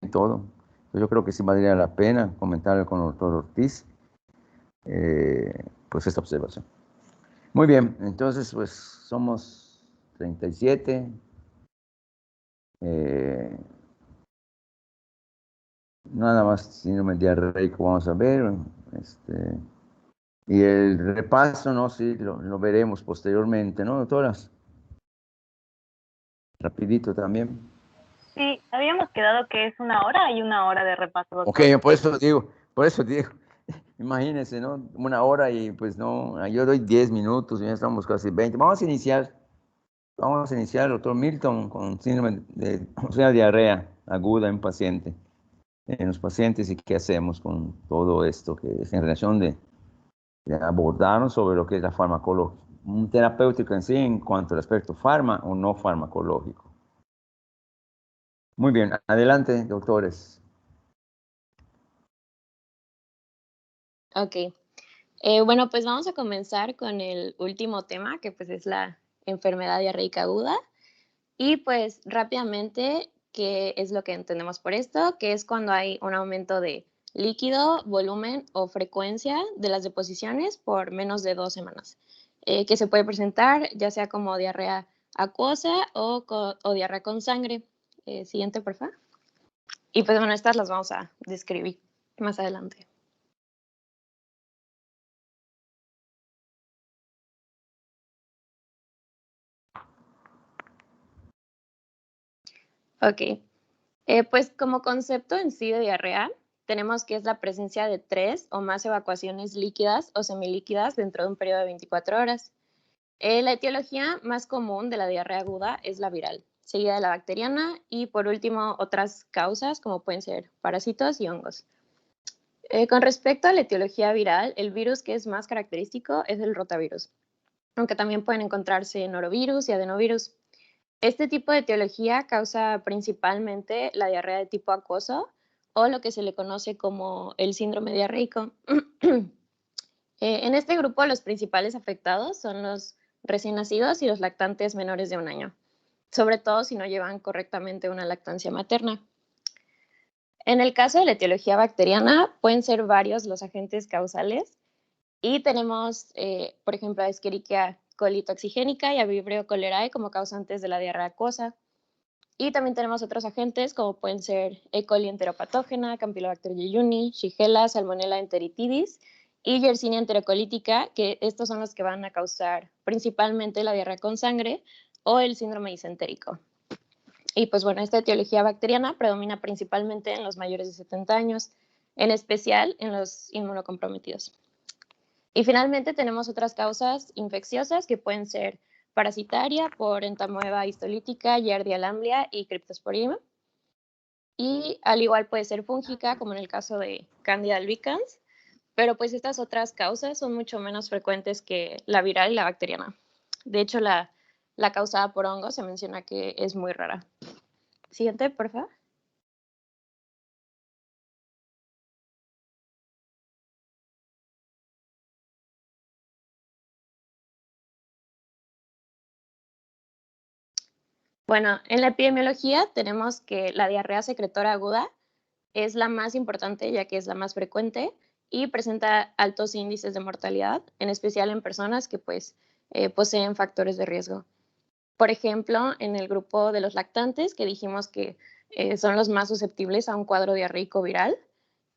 todo. Entonces, yo creo que sí valdría la pena comentar con el doctor Ortiz, pues esta observación. Muy bien, entonces pues somos 37. Nada más síndrome diarreico vamos a ver. Y el repaso, ¿no? Sí, lo veremos posteriormente, ¿no, doctoras? Rapidito también. Sí, habíamos quedado que es 1 hora y 1 hora de repaso, Ok, doctor. por eso digo, imagínense, ¿no? 1 hora y pues no, yo doy 10 minutos y ya estamos casi 20. Vamos a iniciar, doctor Milton, con síndrome o sea, diarrea aguda en un paciente. En los pacientes y qué hacemos con todo esto que es en relación de abordarnos sobre lo que es la farmacología, un terapéutico en sí en cuanto al aspecto farma o no farmacológico. Muy bien, adelante, doctores. Ok. Bueno, pues vamos a comenzar con el último tema, que pues es la enfermedad diarreica aguda. Y pues rápidamente, ¿qué es lo que entendemos por esto? Que es cuando hay un aumento de líquido, volumen o frecuencia de las deposiciones por menos de 2 semanas, que se puede presentar ya sea como diarrea acuosa o diarrea con sangre. Siguiente, por favor. Y pues bueno, estas las vamos a describir más adelante. Ok. Pues como concepto en sí de diarrea, tenemos que es la presencia de 3 o más evacuaciones líquidas o semilíquidas dentro de un periodo de 24 horas. La etiología más común de la diarrea aguda es la viral, seguida de la bacteriana y por último otras causas como pueden ser parásitos y hongos. Con respecto a la etiología viral, el virus que es más característico es el rotavirus, aunque también pueden encontrarse norovirus y adenovirus. Este tipo de etiología causa principalmente la diarrea de tipo acuoso o lo que se le conoce como el síndrome diarreico. En este grupo, los principales afectados son los recién nacidos y los lactantes menores de 1 año, sobre todo si no llevan correctamente una lactancia materna. En el caso de la etiología bacteriana, pueden ser varios los agentes causales y tenemos, por ejemplo, a Escherichia coli toxigénica y a Vibrio cholerae como causantes de la diarrea acuosa. Y también tenemos otros agentes como pueden ser E. coli enteropatógena, Campylobacter jejuni, Shigella, Salmonella enteritidis y Yersinia enterocolítica, que estos son los que van a causar principalmente la diarrea con sangre o el síndrome disentérico. Y pues bueno, esta etiología bacteriana predomina principalmente en los mayores de 70 años, en especial en los inmunocomprometidos. Y finalmente tenemos otras causas infecciosas que pueden ser parasitaria por entamoeba histolítica, Giardia lamblia y Cryptosporidium. Y al igual puede ser fúngica, como en el caso de Candida albicans, pero pues estas otras causas son mucho menos frecuentes que la viral y la bacteriana. De hecho, la causada por hongos se menciona que es muy rara. Siguiente, por favor. Bueno, en la epidemiología tenemos que la diarrea secretora aguda es la más importante ya que es la más frecuente y presenta altos índices de mortalidad, en especial en personas que pues poseen factores de riesgo. Por ejemplo, en el grupo de los lactantes, que dijimos que son los más susceptibles a un cuadro diarreico viral,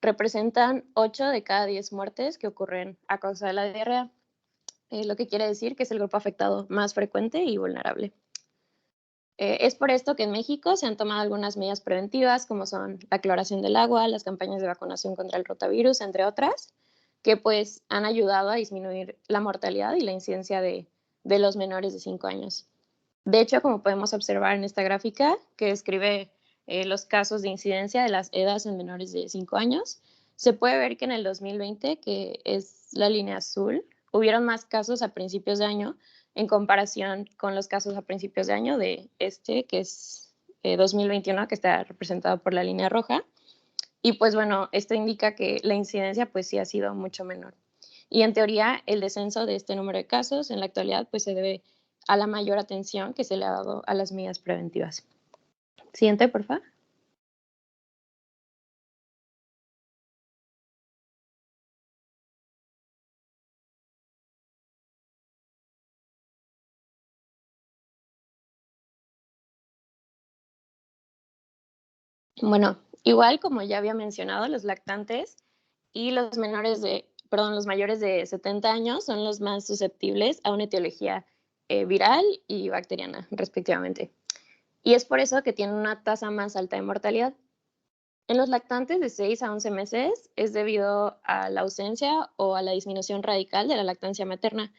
representan 8 de cada 10 muertes que ocurren a causa de la diarrea, lo que quiere decir que es el grupo afectado más frecuente y vulnerable. Es por esto que en México se han tomado algunas medidas preventivas, como son la cloración del agua, las campañas de vacunación contra el rotavirus, entre otras, que pues han ayudado a disminuir la mortalidad y la incidencia de los menores de 5 años. De hecho, como podemos observar en esta gráfica que describe los casos de incidencia de las EDAs en menores de 5 años, se puede ver que en el 2020, que es la línea azul, hubieron más casos a principios de año en comparación con los casos a principios de año de este, que es 2021, que está representado por la línea roja. Y pues bueno, esto indica que la incidencia pues sí ha sido mucho menor. Y en teoría, el descenso de este número de casos en la actualidad pues se debe a la mayor atención que se le ha dado a las medidas preventivas. Siguiente, por favor. Bueno, igual como ya había mencionado, los lactantes y los mayores de 70 años son los más susceptibles a una etiología viral y bacteriana, respectivamente. Y es por eso que tienen una tasa más alta de mortalidad. En los lactantes de 6 a 11 meses es debido a la ausencia o a la disminución radical de la lactancia materna,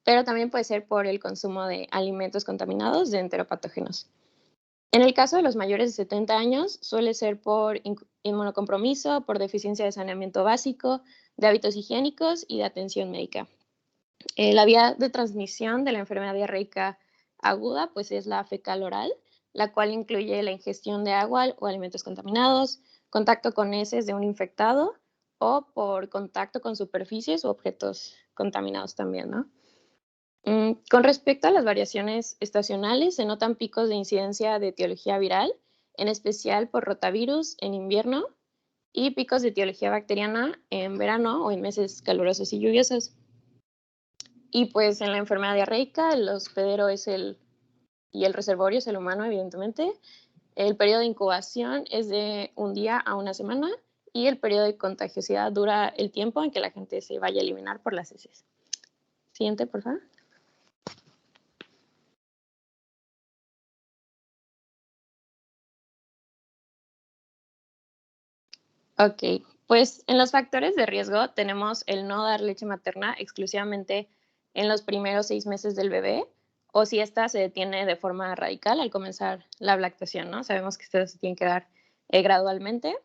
pero también puede ser por el consumo de alimentos contaminados de enteropatógenos. En el caso de los mayores de 70 años, suele ser por inmunocompromiso, por deficiencia de saneamiento básico, de hábitos higiénicos y de atención médica. La vía de transmisión de la enfermedad diarreica aguda pues es la fecal oral, la cual incluye la ingestión de agua o alimentos contaminados, contacto con heces de un infectado o por contacto con superficies u objetos contaminados también, ¿no? Con respecto a las variaciones estacionales, se notan picos de incidencia de etiología viral, en especial por rotavirus en invierno, y picos de etiología bacteriana en verano o en meses calurosos y lluviosos. Y pues en la enfermedad diarreica, el hospedero y el reservorio es el humano, evidentemente. El periodo de incubación es de un día a una semana y el periodo de contagiosidad dura el tiempo en que la gente se vaya a eliminar por las heces. Siguiente, por favor. Ok, pues en los factores de riesgo tenemos el no dar leche materna exclusivamente en los primeros 6 meses del bebé o si ésta se detiene de forma radical al comenzar la lactación, ¿no? Sabemos que esto se tiene que dar gradualmente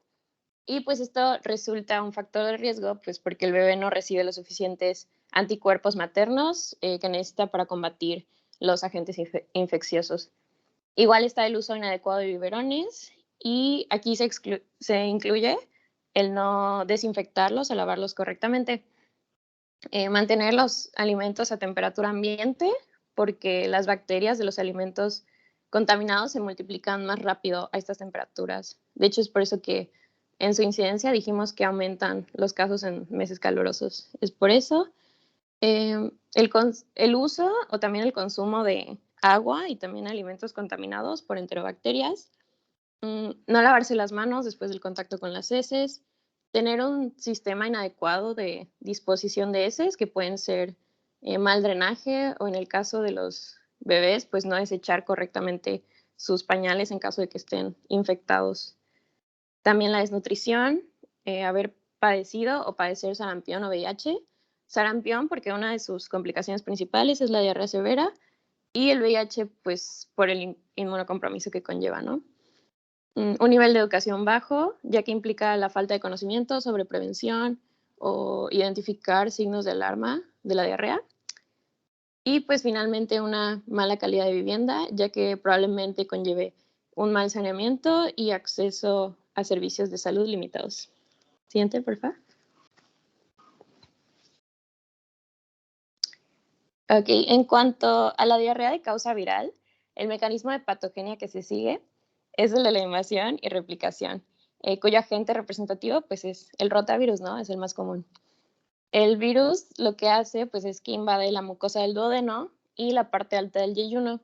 y pues esto resulta un factor de riesgo pues porque el bebé no recibe los suficientes anticuerpos maternos que necesita para combatir los agentes infecciosos. Igual está el uso inadecuado de biberones y aquí se incluye el no desinfectarlos o lavarlos correctamente. Mantener los alimentos a temperatura ambiente porque las bacterias de los alimentos contaminados se multiplican más rápido a estas temperaturas. De hecho, es por eso que en su incidencia dijimos que aumentan los casos en meses calurosos. Es por eso. El uso o también el consumo de agua y también alimentos contaminados por enterobacterias. No lavarse las manos después del contacto con las heces. Tener un sistema inadecuado de disposición de heces, que pueden ser mal drenaje o en el caso de los bebés, pues no desechar correctamente sus pañales en caso de que estén infectados. También la desnutrición, haber padecido o padecer sarampión o VIH. Sarampión porque una de sus complicaciones principales es la diarrea severa y el VIH pues por el inmunocompromiso que conlleva, ¿no? Un nivel de educación bajo, ya que implica la falta de conocimiento sobre prevención o identificar signos de alarma de la diarrea. Y pues finalmente una mala calidad de vivienda, ya que probablemente conlleve un mal saneamiento y acceso a servicios de salud limitados. Siguiente, por favor. Ok, en cuanto a la diarrea de causa viral, el mecanismo de patogenia que se sigue es el de la invasión y replicación, cuyo agente representativo pues es el rotavirus, ¿no? Es el más común. El virus lo que hace pues es que invade la mucosa del duodeno y la parte alta del yeyuno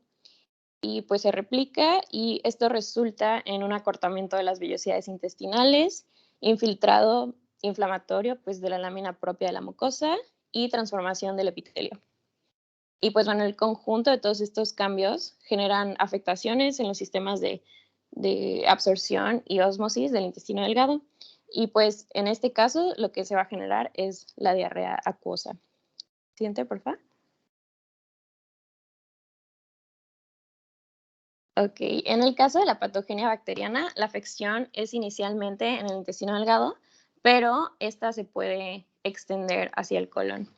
y pues se replica y esto resulta en un acortamiento de las vellosidades intestinales, infiltrado inflamatorio pues de la lámina propia de la mucosa y transformación del epitelio. Y pues bueno, el conjunto de todos estos cambios generan afectaciones en los sistemas de absorción y ósmosis del intestino delgado. Y pues en este caso lo que se va a generar es la diarrea acuosa. Siguiente, por favor. Ok, en el caso de la patogenia bacteriana, la afección es inicialmente en el intestino delgado, pero esta se puede extender hacia el colon.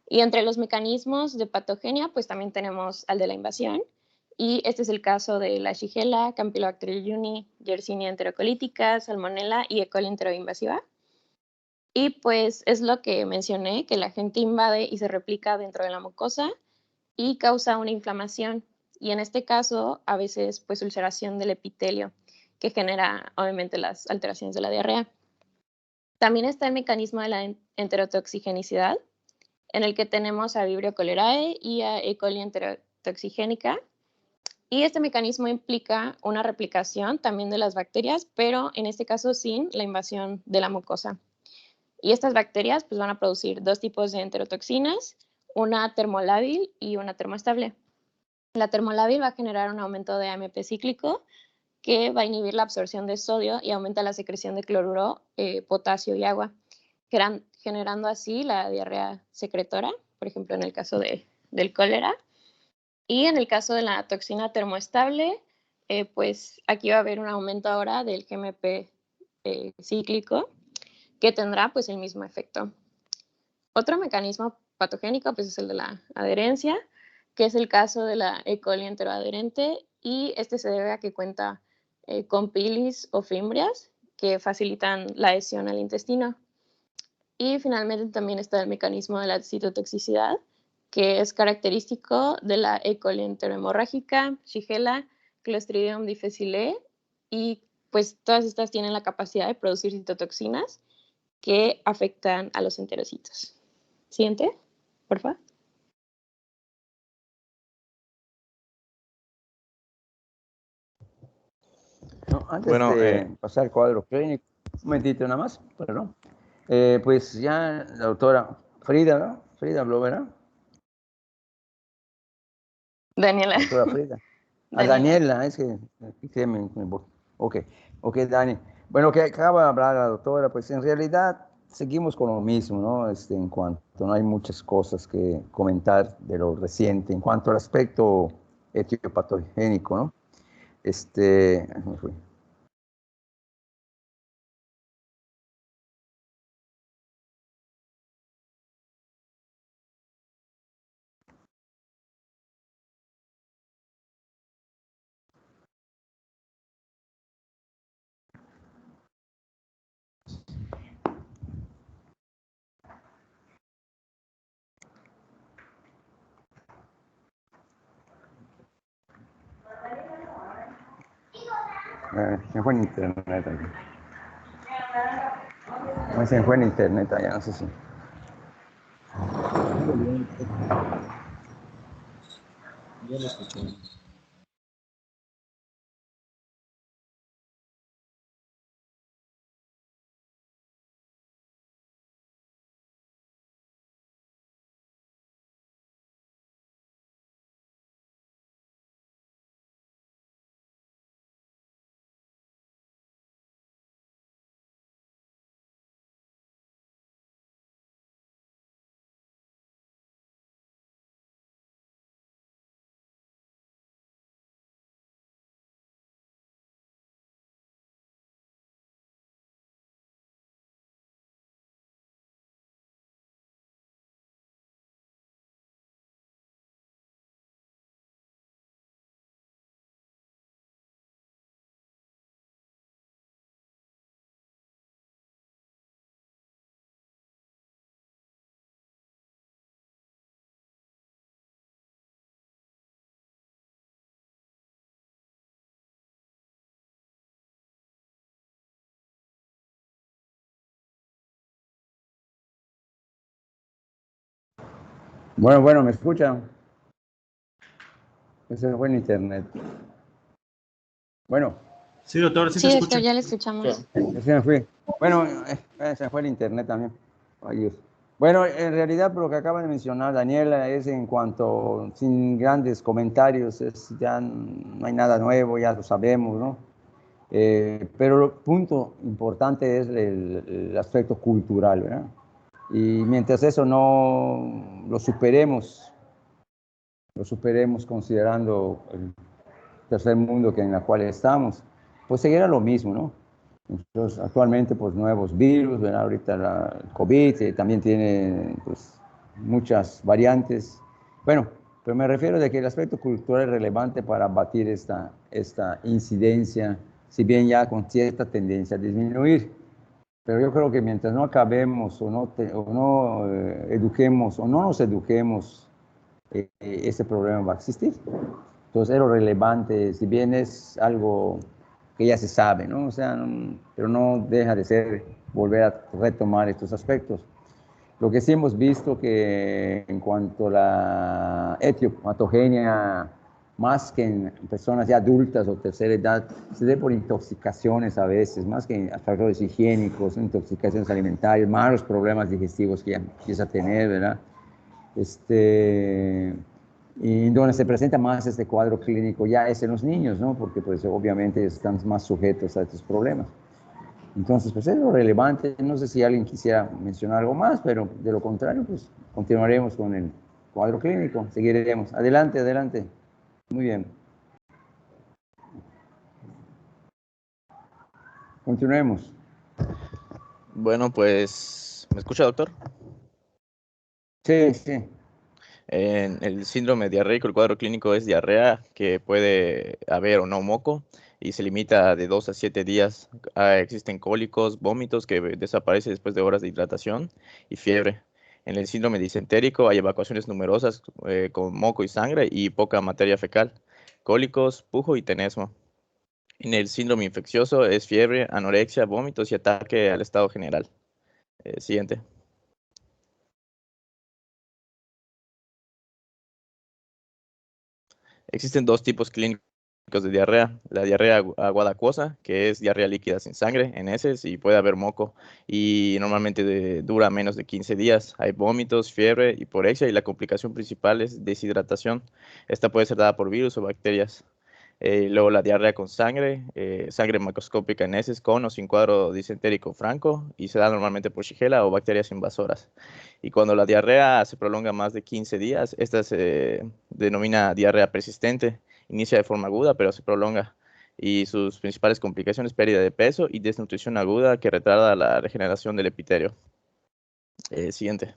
Y entre los mecanismos de patogenia, pues también tenemos al de la invasión. Y este es el caso de la Shigella, Campylobacter jejuni, Yersinia enterocolítica, Salmonella y E. coli enteroinvasiva. Y pues es lo que mencioné, que la gente invade y se replica dentro de la mucosa y causa una inflamación. Y en este caso, a veces, pues ulceración del epitelio, que genera obviamente las alteraciones de la diarrea. También está el mecanismo de la enterotoxigenicidad, en el que tenemos a Vibrio cholerae y a E. coli enterotoxigénica. Y este mecanismo implica una replicación también de las bacterias, pero en este caso sin la invasión de la mucosa. Y estas bacterias pues, van a producir dos tipos de enterotoxinas, una termolábil y una termoestable. La termolábil va a generar un aumento de AMP cíclico que va a inhibir la absorción de sodio y aumenta la secreción de cloruro, potasio y agua, generando así la diarrea secretora, por ejemplo, en el caso del cólera. Y en el caso de la toxina termoestable, pues aquí va a haber un aumento ahora del GMP cíclico que tendrá pues el mismo efecto. Otro mecanismo patogénico pues es el de la adherencia, que es el caso de la E. coli enteroadherente, y este se debe a que cuenta con pilis o fimbrias que facilitan la adhesión al intestino. Y finalmente también está el mecanismo de la citotoxicidad, que es característico de la E. coli enterohemorrágica, Shigella, Clostridium difficile, y pues todas estas tienen la capacidad de producir citotoxinas que afectan a los enterocitos. Siguiente, por favor. No, antes de pasar al cuadro clínico, un momentito nada más, perdón. Pues ya la doctora Frida, ¿no? Frida habló, ¿verdad? Daniela. La doctora Frida. Daniela, es que ok, Dani. Bueno, que acaba de hablar la doctora, pues en realidad seguimos con lo mismo, ¿no? En cuanto no hay muchas cosas que comentar de lo reciente, en cuanto al aspecto etiopatogénico, ¿no? Me fui. Se fue en internet aquí. Se fue en internet allá, no sé si. Ya lo escuché. Bueno, ¿me escuchan? Ese fue en internet. Bueno. Sí, doctor, sí Sí, se doctor, escucha. ya le escuchamos. Se me fue. Bueno, se fue el internet también. Ay, bueno, en realidad, por lo que acaba de mencionar Daniela, es en cuanto, sin grandes comentarios, ya no hay nada nuevo, ya lo sabemos, ¿no? Pero el punto importante es el aspecto cultural, ¿verdad? Y mientras eso no lo superemos considerando el tercer mundo en el cual estamos, pues seguirá lo mismo, ¿no? Entonces, actualmente, pues nuevos virus, ¿verdad? Ahorita el COVID también tiene pues, muchas variantes. Bueno, pero me refiero de que el aspecto cultural es relevante para abatir esta incidencia, si bien ya con cierta tendencia a disminuir. Pero yo creo que mientras no acabemos o no eduquemos o no nos eduquemos, ese problema va a existir. Entonces, es lo relevante, si bien es algo que ya se sabe, ¿no? O sea, pero no deja de ser volver a retomar estos aspectos. Lo que sí hemos visto que en cuanto a la etiopatogenia más que en personas ya adultas o tercera edad, se debe por intoxicaciones a veces, más que en factores higiénicos, intoxicaciones alimentarias, malos problemas digestivos que ya empieza a tener, ¿verdad? Y donde se presenta más este cuadro clínico ya es en los niños, ¿no? Porque pues obviamente están más sujetos a estos problemas. Entonces, pues es lo relevante. No sé si alguien quisiera mencionar algo más, pero de lo contrario, pues continuaremos con el cuadro clínico, seguiremos. Adelante, adelante. Muy bien. Continuemos. Bueno, pues, ¿me escucha, doctor? Sí, sí. En el síndrome diarreico, el cuadro clínico es diarrea, que puede haber o no moco, y se limita de 2 a 7 días. Existen cólicos, vómitos que desaparecen después de horas de hidratación y fiebre. En el síndrome disentérico hay evacuaciones numerosas con moco y sangre y poca materia fecal, cólicos, pujo y tenesmo. En el síndrome infeccioso es fiebre, anorexia, vómitos y ataque al estado general. Siguiente. Existen dos tipos clínicos de diarrea. La diarrea aguda acuosa, que es diarrea líquida sin sangre, en heces, y puede haber moco, y normalmente dura menos de 15 días. Hay vómitos, fiebre, hiporexia, y la complicación principal es deshidratación. Esta puede ser dada por virus o bacterias. Luego la diarrea con sangre, sangre macroscópica en heces con o sin cuadro disentérico franco, y se da normalmente por Shigella o bacterias invasoras. Y cuando la diarrea se prolonga más de 15 días, esta se denomina diarrea persistente. Inicia de forma aguda, pero se prolonga. Y sus principales complicaciones, pérdida de peso y desnutrición aguda que retarda la regeneración del epitelio. Siguiente.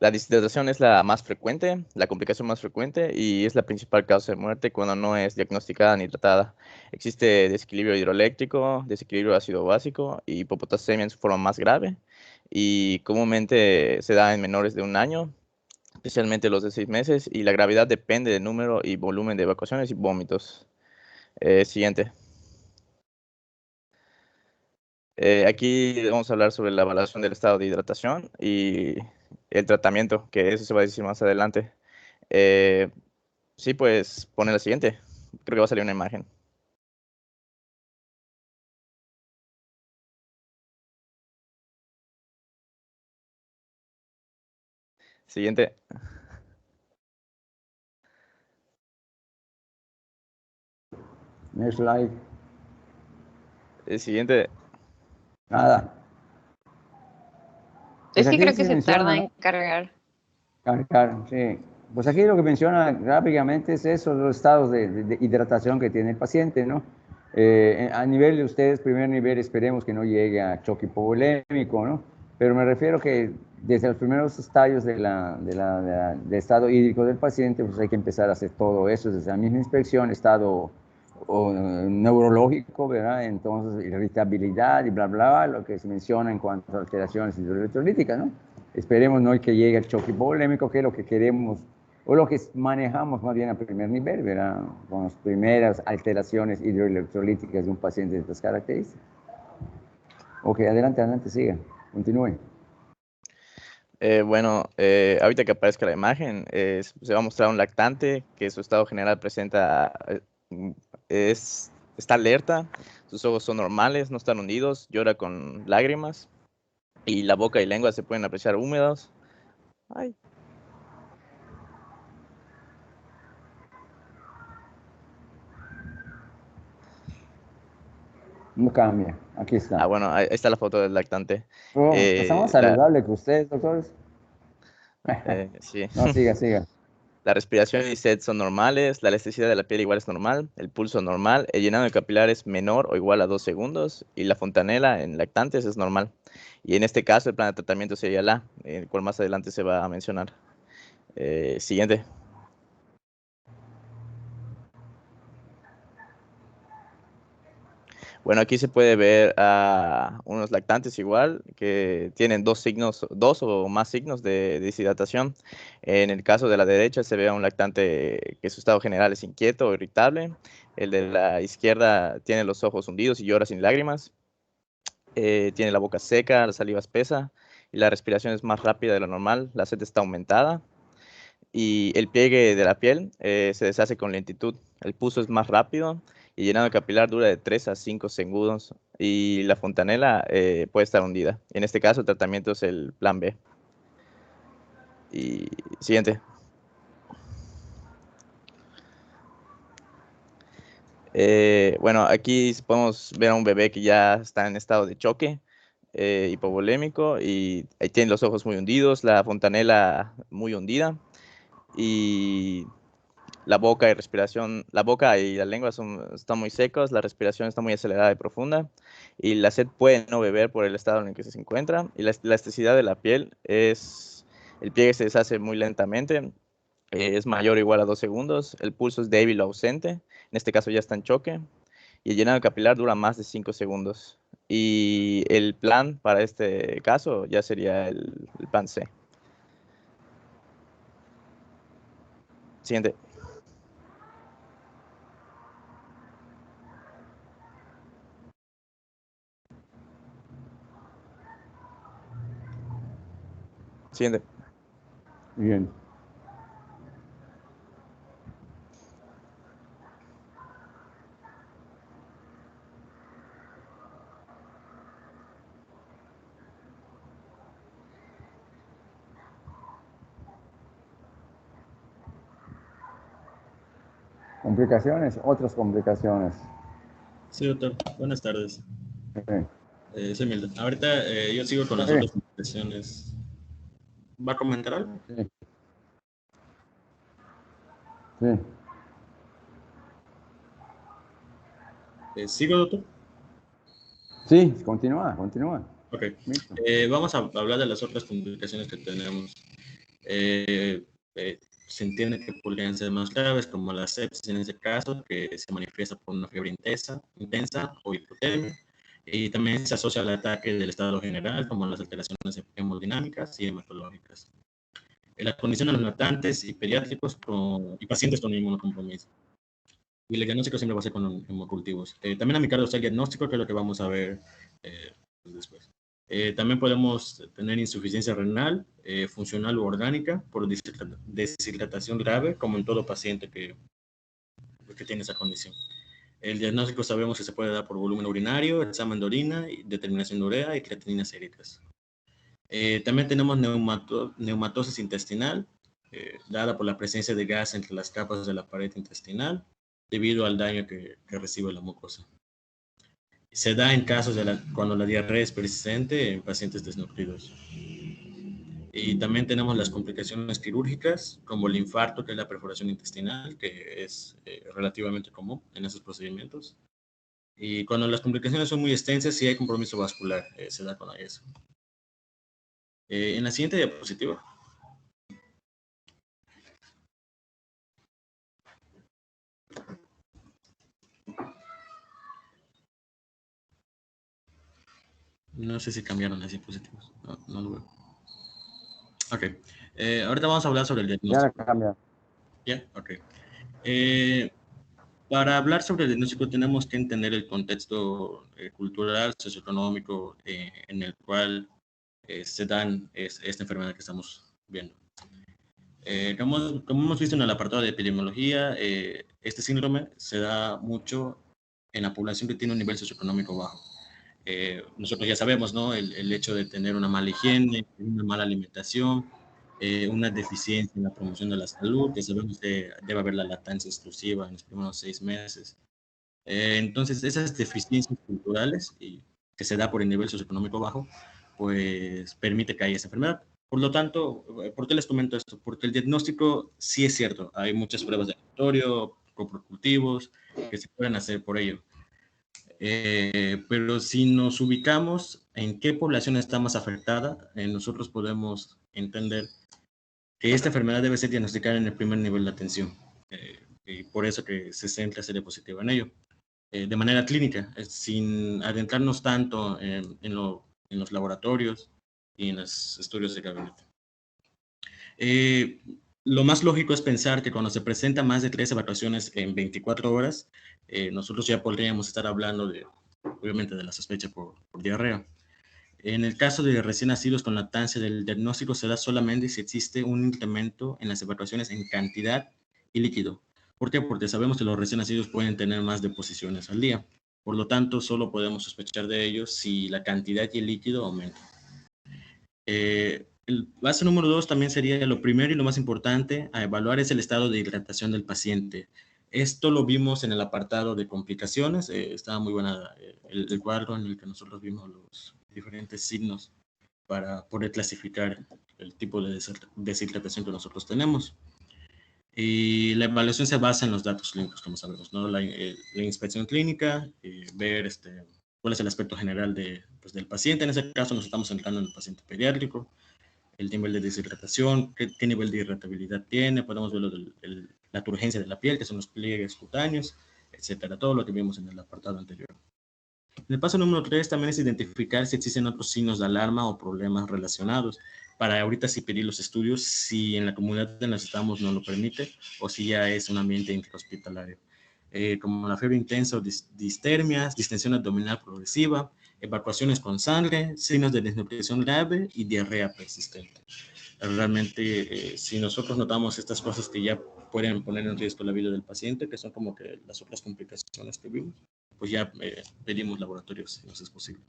La deshidratación es la más frecuente, la complicación más frecuente, y es la principal causa de muerte cuando no es diagnosticada ni tratada. Existe desequilibrio hidroeléctrico, desequilibrio ácido básico y hipopotasemia en su forma más grave, y comúnmente se da en menores de 1 año, especialmente los de 6 meses, y la gravedad depende del número y volumen de evacuaciones y vómitos. Siguiente. Aquí vamos a hablar sobre la evaluación del estado de hidratación y el tratamiento, que eso se va a decir más adelante. Eh, sí, pues pone la siguiente. Creo que va a salir una imagen. Siguiente. Next slide. Siguiente. Nada. Pues Es que aquí creo que se se tarda menciona, en cargar. cargar, sí. Pues aquí lo que menciona rápidamente es eso, los estados de hidratación que tiene el paciente, ¿no? A nivel de ustedes, primer nivel, esperemos que no llegue a choque hipovolémico, ¿no? Pero me refiero que desde los primeros estadios de estado hídrico del paciente, pues hay que empezar a hacer todo eso, desde la misma inspección, estado neurológico, ¿verdad? Entonces, irritabilidad y bla, bla, bla, lo que se menciona en cuanto a alteraciones hidroelectrolíticas, ¿no? Esperemos no que llegue el choque hipovolémico, que es lo que queremos, o lo que manejamos más bien a primer nivel, ¿verdad? Con las primeras alteraciones hidroelectrolíticas de un paciente de estas características. Ok, adelante, adelante, siga, continúe. Bueno, ahorita que aparezca la imagen, se va a mostrar un lactante que su estado general presenta, está alerta, sus ojos son normales, no están hundidos, llora con lágrimas, y la boca y lengua se pueden apreciar húmedos. Ay. No cambia, aquí está. Bueno, ahí está la foto del lactante. Oh, está más La, saludable que ustedes, doctores. sí. No, siga, siga. La respiración y sed son normales, la elasticidad de la piel igual es normal, el pulso normal, el llenado de capilares menor o igual a 2 segundos, y la fontanela en lactantes es normal. Y en este caso el plan de tratamiento sería el cual más adelante se va a mencionar. Siguiente. Bueno, aquí se puede ver a unos lactantes igual, que tienen dos o más signos de deshidratación. En el caso de la derecha se ve a un lactante que su estado general es inquieto o irritable. El de la izquierda tiene los ojos hundidos y llora sin lágrimas. Tiene la boca seca, la saliva espesa, y la respiración es más rápida de lo normal, la sed está aumentada y el pliegue de la piel se deshace con lentitud. El pulso es más rápido y llenado capilar dura de 3 a 5 segundos y la fontanela puede estar hundida. En este caso, el tratamiento es el plan B. Y siguiente. Bueno, aquí podemos ver a un bebé que ya está en estado de choque hipovolémico y ahí tiene los ojos muy hundidos, la fontanela muy hundida y la boca y respiración, la boca y la lengua están muy secos, la respiración está muy acelerada y profunda y la sed puede no beber por el estado en el que se encuentra y la elasticidad de la piel el pliegue se deshace muy lentamente, es mayor o igual a 2 segundos, el pulso es débil o ausente, en este caso ya está en choque y el llenado capilar dura más de 5 segundos. Y el plan para este caso ya sería el plan C. Siguiente. Siguiente. Bien. Complicaciones, otras complicaciones. Sí, doctor. Buenas tardes. Sí. Soy Milton. Ahorita yo sigo con las Sí. otras complicaciones. ¿Va a comentar algo? Sí. Sí. ¿Sigo, doctor? Sí, continúa, continúa. Ok. Listo. Vamos a hablar de las otras complicaciones que tenemos. Se entiende que podrían ser más graves, como la sepsis en este caso, que se manifiesta por una fiebre intensa o hipotermia, y también se asocia al ataque del estado general, como las alteraciones hemodinámicas y hematológicas. Las condiciones neonatantes y pediátricos y pacientes con inmunocompromiso. Y el diagnóstico siempre va a ser con hemocultivos. También a mi cargo está el diagnóstico, que es lo que vamos a ver después. También podemos tener insuficiencia renal, funcional u orgánica, por deshidratación grave, como en todo paciente que tiene esa condición. El diagnóstico sabemos que se puede dar por volumen urinario, examen de orina, determinación de urea y creatinina séricas. También tenemos neumatosis intestinal, dada por la presencia de gas entre las capas de la pared intestinal, debido al daño que recibe la mucosa. Se da en casos cuando la diarrea es persistente en pacientes desnutridos. Y también tenemos las complicaciones quirúrgicas, como el infarto, que es la perforación intestinal, que es relativamente común en esos procedimientos. Y cuando las complicaciones son muy extensas, si hay compromiso vascular, se da con eso. En la siguiente diapositiva. No sé si cambiaron las diapositivas. No lo veo. Ok. Ahorita vamos a hablar sobre el diagnóstico. Ya cambia. ¿Ya? Ok. Para hablar sobre el diagnóstico tenemos que entender el contexto cultural, socioeconómico en el cual se dan esta enfermedad que estamos viendo. Como hemos visto en el apartado de epidemiología, este síndrome se da mucho en la población que tiene un nivel socioeconómico bajo. Nosotros ya sabemos, ¿no? El hecho de tener una mala higiene, una mala alimentación, una deficiencia en la promoción de la salud, que sabemos que debe haber la lactancia exclusiva en los primeros 6 meses. Entonces, esas deficiencias culturales que se da por el nivel socioeconómico bajo, pues permite que haya esa enfermedad. Por lo tanto, ¿por qué les comento esto? Porque el diagnóstico sí es cierto, hay muchas pruebas de laboratorio, coprocultivos, que se pueden hacer por ello. Pero si nos ubicamos en qué población está más afectada, nosotros podemos entender que esta enfermedad debe ser diagnosticada en el primer nivel de atención. Y por eso que se centra serie positiva en ello. De manera clínica, sin adentrarnos tanto en los laboratorios y en los estudios de gabinete. Lo más lógico es pensar que cuando se presenta más de 3 evacuaciones en 24 horas, nosotros ya podríamos estar hablando obviamente, de la sospecha por diarrea. En el caso de recién nacidos con lactancia, el diagnóstico se da solamente si existe un incremento en las evacuaciones en cantidad y líquido. ¿Por qué? Porque sabemos que los recién nacidos pueden tener más deposiciones al día. Por lo tanto, solo podemos sospechar de ellos si la cantidad y el líquido aumentan. El paso número 2 también sería lo primero y lo más importante a evaluar es el estado de hidratación del paciente. Esto lo vimos en el apartado de complicaciones. Estaba muy buena el cuadro en el que nosotros vimos los diferentes signos para poder clasificar el tipo de deshidratación que nosotros tenemos. Y la evaluación se basa en los datos clínicos, como sabemos, ¿no? La inspección clínica, ver cuál es el aspecto general pues, del paciente. En ese caso nos estamos centrando en el paciente pediátrico, el nivel de deshidratación, qué nivel de irritabilidad tiene, podemos ver la turgencia de la piel, que son los pliegues cutáneos, etcétera, todo lo que vimos en el apartado anterior. El paso número 3 también es identificar si existen otros signos de alarma o problemas relacionados. Para ahorita sí pedir los estudios, si en la comunidad en la que estamos no lo permite o si ya es un ambiente intrahospitalario. Como la fiebre intensa o distermias, distensión abdominal progresiva, evacuaciones con sangre, signos de desnutrición grave y diarrea persistente. Realmente, si nosotros notamos estas cosas que ya pueden poner en riesgo la vida del paciente, que son como que las otras complicaciones que vimos, pues ya pedimos laboratorios si nos es posible.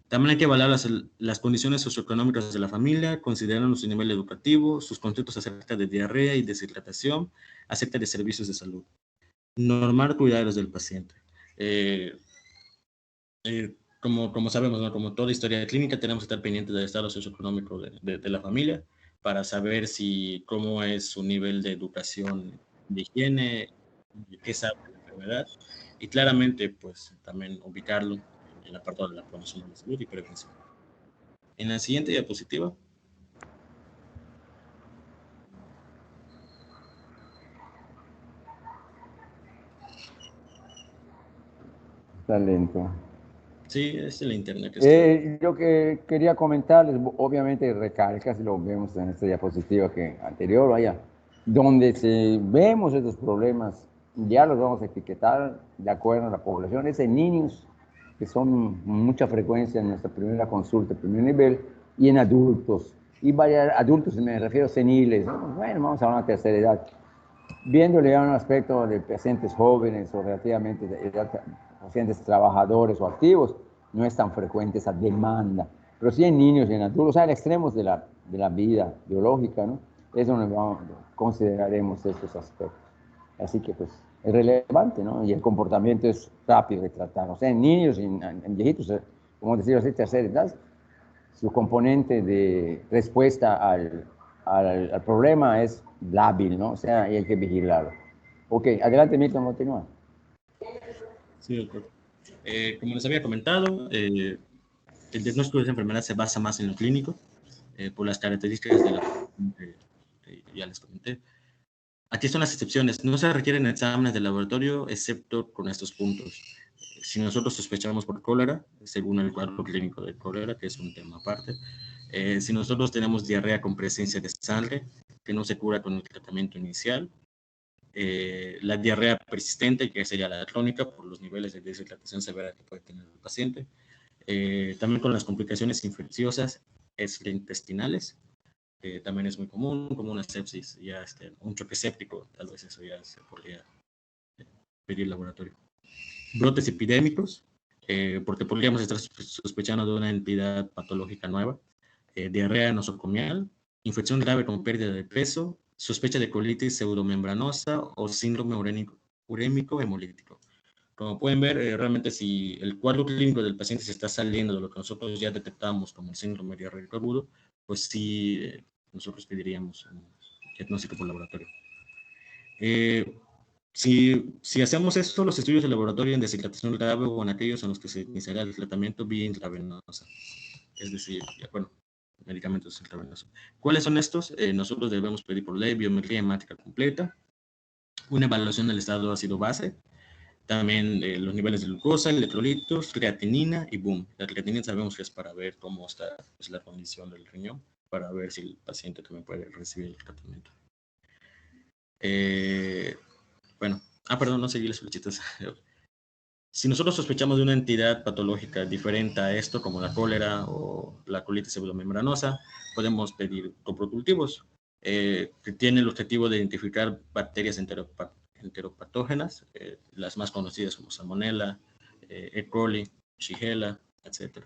También hay que evaluar las condiciones socioeconómicas de la familia, considerando su nivel educativo, sus conceptos acerca de diarrea y deshidratación, acerca de servicios de salud. Normar cuidados del paciente. Como sabemos, ¿no? Como toda historia clínica, tenemos que estar pendientes del estado socioeconómico de la familia para saber cómo es su nivel de educación, de higiene, qué sabe de la enfermedad, y claramente, pues, también ubicarlo en el apartado de la promoción de la salud y prevención. En la siguiente diapositiva, Está lento. sí, es el internet que está. Lo que quería comentarles, obviamente recalca, si lo vemos en esta diapositiva que anterior, vaya, donde vemos estos problemas, ya los vamos a etiquetar de acuerdo a la población, es en niños, que son mucha frecuencia en nuestra primera consulta, primer nivel, y en adultos, y vaya, adultos me refiero a seniles, ¿no? Bueno, vamos a una tercera edad, viéndole a un aspecto de pacientes jóvenes o relativamente de edad, pacientes trabajadores o activos, no es tan frecuente esa demanda. Pero sí en niños y en adultos, o sea, en extremos de la vida biológica, ¿no? Es donde consideraremos estos aspectos. Así que, pues, es relevante, ¿no? Y el comportamiento es rápido de tratar. O sea, en niños y en viejitos, como decía, así, tercera edad, su componente de respuesta al problema es lábil, ¿no? O sea, y hay que vigilarlo. Ok, adelante, Milton, continúa. Sí, doctor. Como les había comentado, el diagnóstico de esa enfermedad se basa más en lo clínico, por las características de la ya les comenté. Aquí son las excepciones. No se requieren exámenes de laboratorio excepto con estos puntos. Si nosotros sospechamos por cólera, según el cuadro clínico de cólera, que es un tema aparte, si nosotros tenemos diarrea con presencia de sangre, que no se cura con el tratamiento inicial, la diarrea persistente, que sería la crónica, por los niveles de deshidratación severa que puede tener el paciente, también con las complicaciones infecciosas extraintestinales, también es muy común, como una sepsis, ya un choque séptico, tal vez eso ya se podría pedir laboratorio. Brotes epidémicos, porque podríamos estar sospechando de una entidad patológica nueva, diarrea nosocomial, infección grave con pérdida de peso, sospecha de colitis pseudomembranosa o síndrome urémico hemolítico. Como pueden ver, realmente si el cuadro clínico del paciente se está saliendo de lo que nosotros ya detectamos como el síndrome diarreico agudo, pues sí, nosotros pediríamos un diagnóstico por laboratorio. Si hacemos esto, los estudios de laboratorio en deshidratación grave o en aquellos en los que se iniciará el tratamiento vía intravenosa, es decir, bueno, medicamentos intravenosos. ¿Cuáles son estos? Nosotros debemos pedir por ley biometría hemática completa, una evaluación del estado ácido base, también los niveles de glucosa, electrolitos, creatinina y boom. La creatinina sabemos que es para ver cómo está pues, la condición del riñón, para ver si el paciente también puede recibir el tratamiento. Bueno, perdón, no seguí las flechitas. Si nosotros sospechamos de una entidad patológica diferente a esto, como la cólera o la colitis pseudomembranosa, podemos pedir coprocultivos, que tienen el objetivo de identificar bacterias enteropatógenas, las más conocidas como Salmonella, E. coli, Shigella, etc.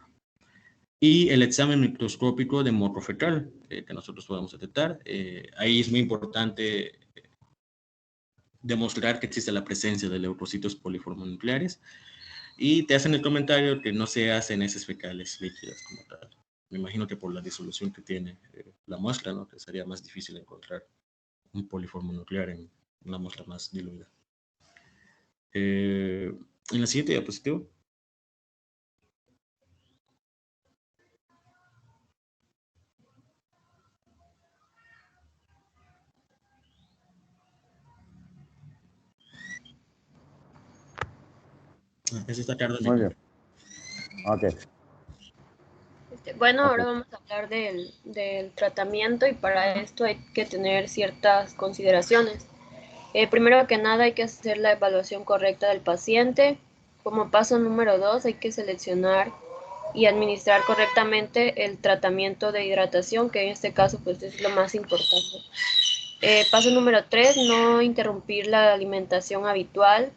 Y el examen microscópico de morro fecal, que nosotros podemos detectar. Ahí es muy importante demostrar que existe la presencia de leucocitos poliformonucleares, y te hacen el comentario que no se hacen heces fecales líquidas como tal. Me imagino que por la disolución que tiene la muestra, ¿no? Que sería más difícil encontrar un poliformonuclear en una muestra más diluida. En la siguiente diapositiva. Es esta carta. Muy bien. Ok. Bueno, Ok. ahora vamos a hablar del tratamiento, y para esto hay que tener ciertas consideraciones. Primero que nada, hay que hacer la evaluación correcta del paciente. Como paso número 2, hay que seleccionar y administrar correctamente el tratamiento de hidratación, que en este caso pues es lo más importante. Paso número 3, no interrumpir la alimentación habitual.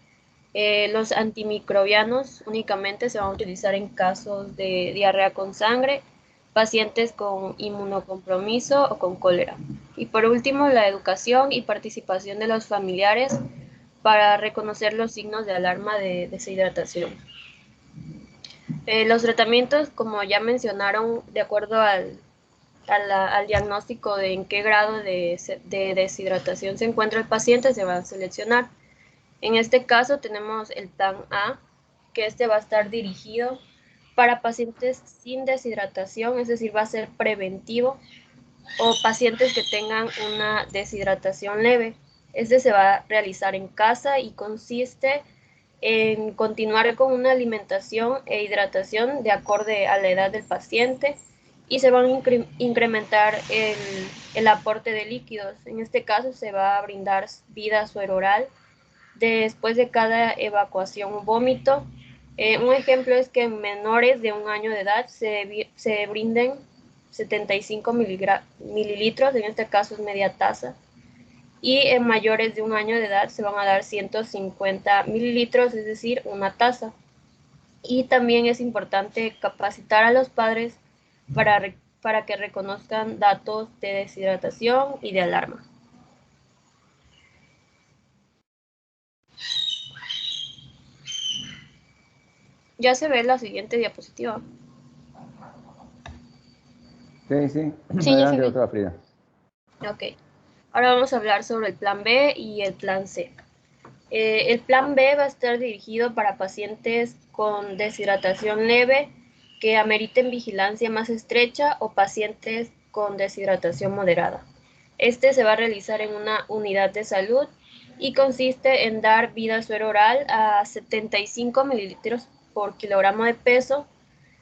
Los antimicrobianos únicamente se van a utilizar en casos de diarrea con sangre, pacientes con inmunocompromiso o con cólera. Y por último, la educación y participación de los familiares para reconocer los signos de alarma de deshidratación. Los tratamientos, como ya mencionaron, de acuerdo al diagnóstico de en qué grado de deshidratación se encuentra el paciente, se va a seleccionar. En este caso tenemos el plan A, que este va a estar dirigido para pacientes sin deshidratación, es decir, va a ser preventivo, o pacientes que tengan una deshidratación leve. Este se va a realizar en casa y consiste en continuar con una alimentación e hidratación de acorde a la edad del paciente, y se van a incrementar el aporte de líquidos. En este caso se va a brindar vida sueroral después de cada evacuación o vómito. Un ejemplo es que en menores de 1 año de edad se brinden 75 mililitros, en este caso es media taza, y en mayores de 1 año de edad se van a dar 150 mililitros, es decir, una taza. Y también es importante capacitar a los padres para que reconozcan datos de deshidratación y de alarma. Ya se ve la siguiente diapositiva. Sí. Sí, ya se Adelante, ve. doctora Frida. Ok. Ahora vamos a hablar sobre el plan B y el plan C. El plan B va a estar dirigido para pacientes con deshidratación leve que ameriten vigilancia más estrecha, o pacientes con deshidratación moderada. Este se va a realizar en una unidad de salud y consiste en dar vida suero oral a 75 mililitros por kilogramo de peso.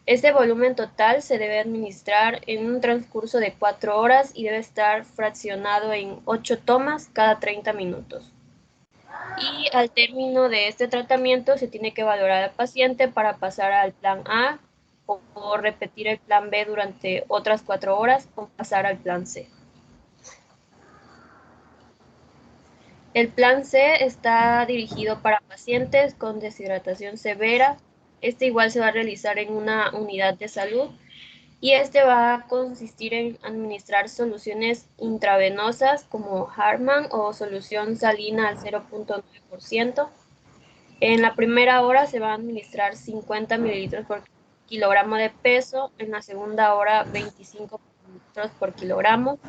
Este volumen total se debe administrar en un transcurso de 4 horas y debe estar fraccionado en 8 tomas cada 30 minutos. Y al término de este tratamiento se tiene que valorar al paciente para pasar al plan A, o repetir el plan B durante otras 4 horas, o pasar al plan C. El plan C está dirigido para pacientes con deshidratación severa. Este igual se va a realizar en una unidad de salud, y este va a consistir en administrar soluciones intravenosas como Hartmann o solución salina al 0.9%. En la primera hora se va a administrar 50 mililitros por kilogramo de peso, en la segunda hora 25 mililitros por kilogramo,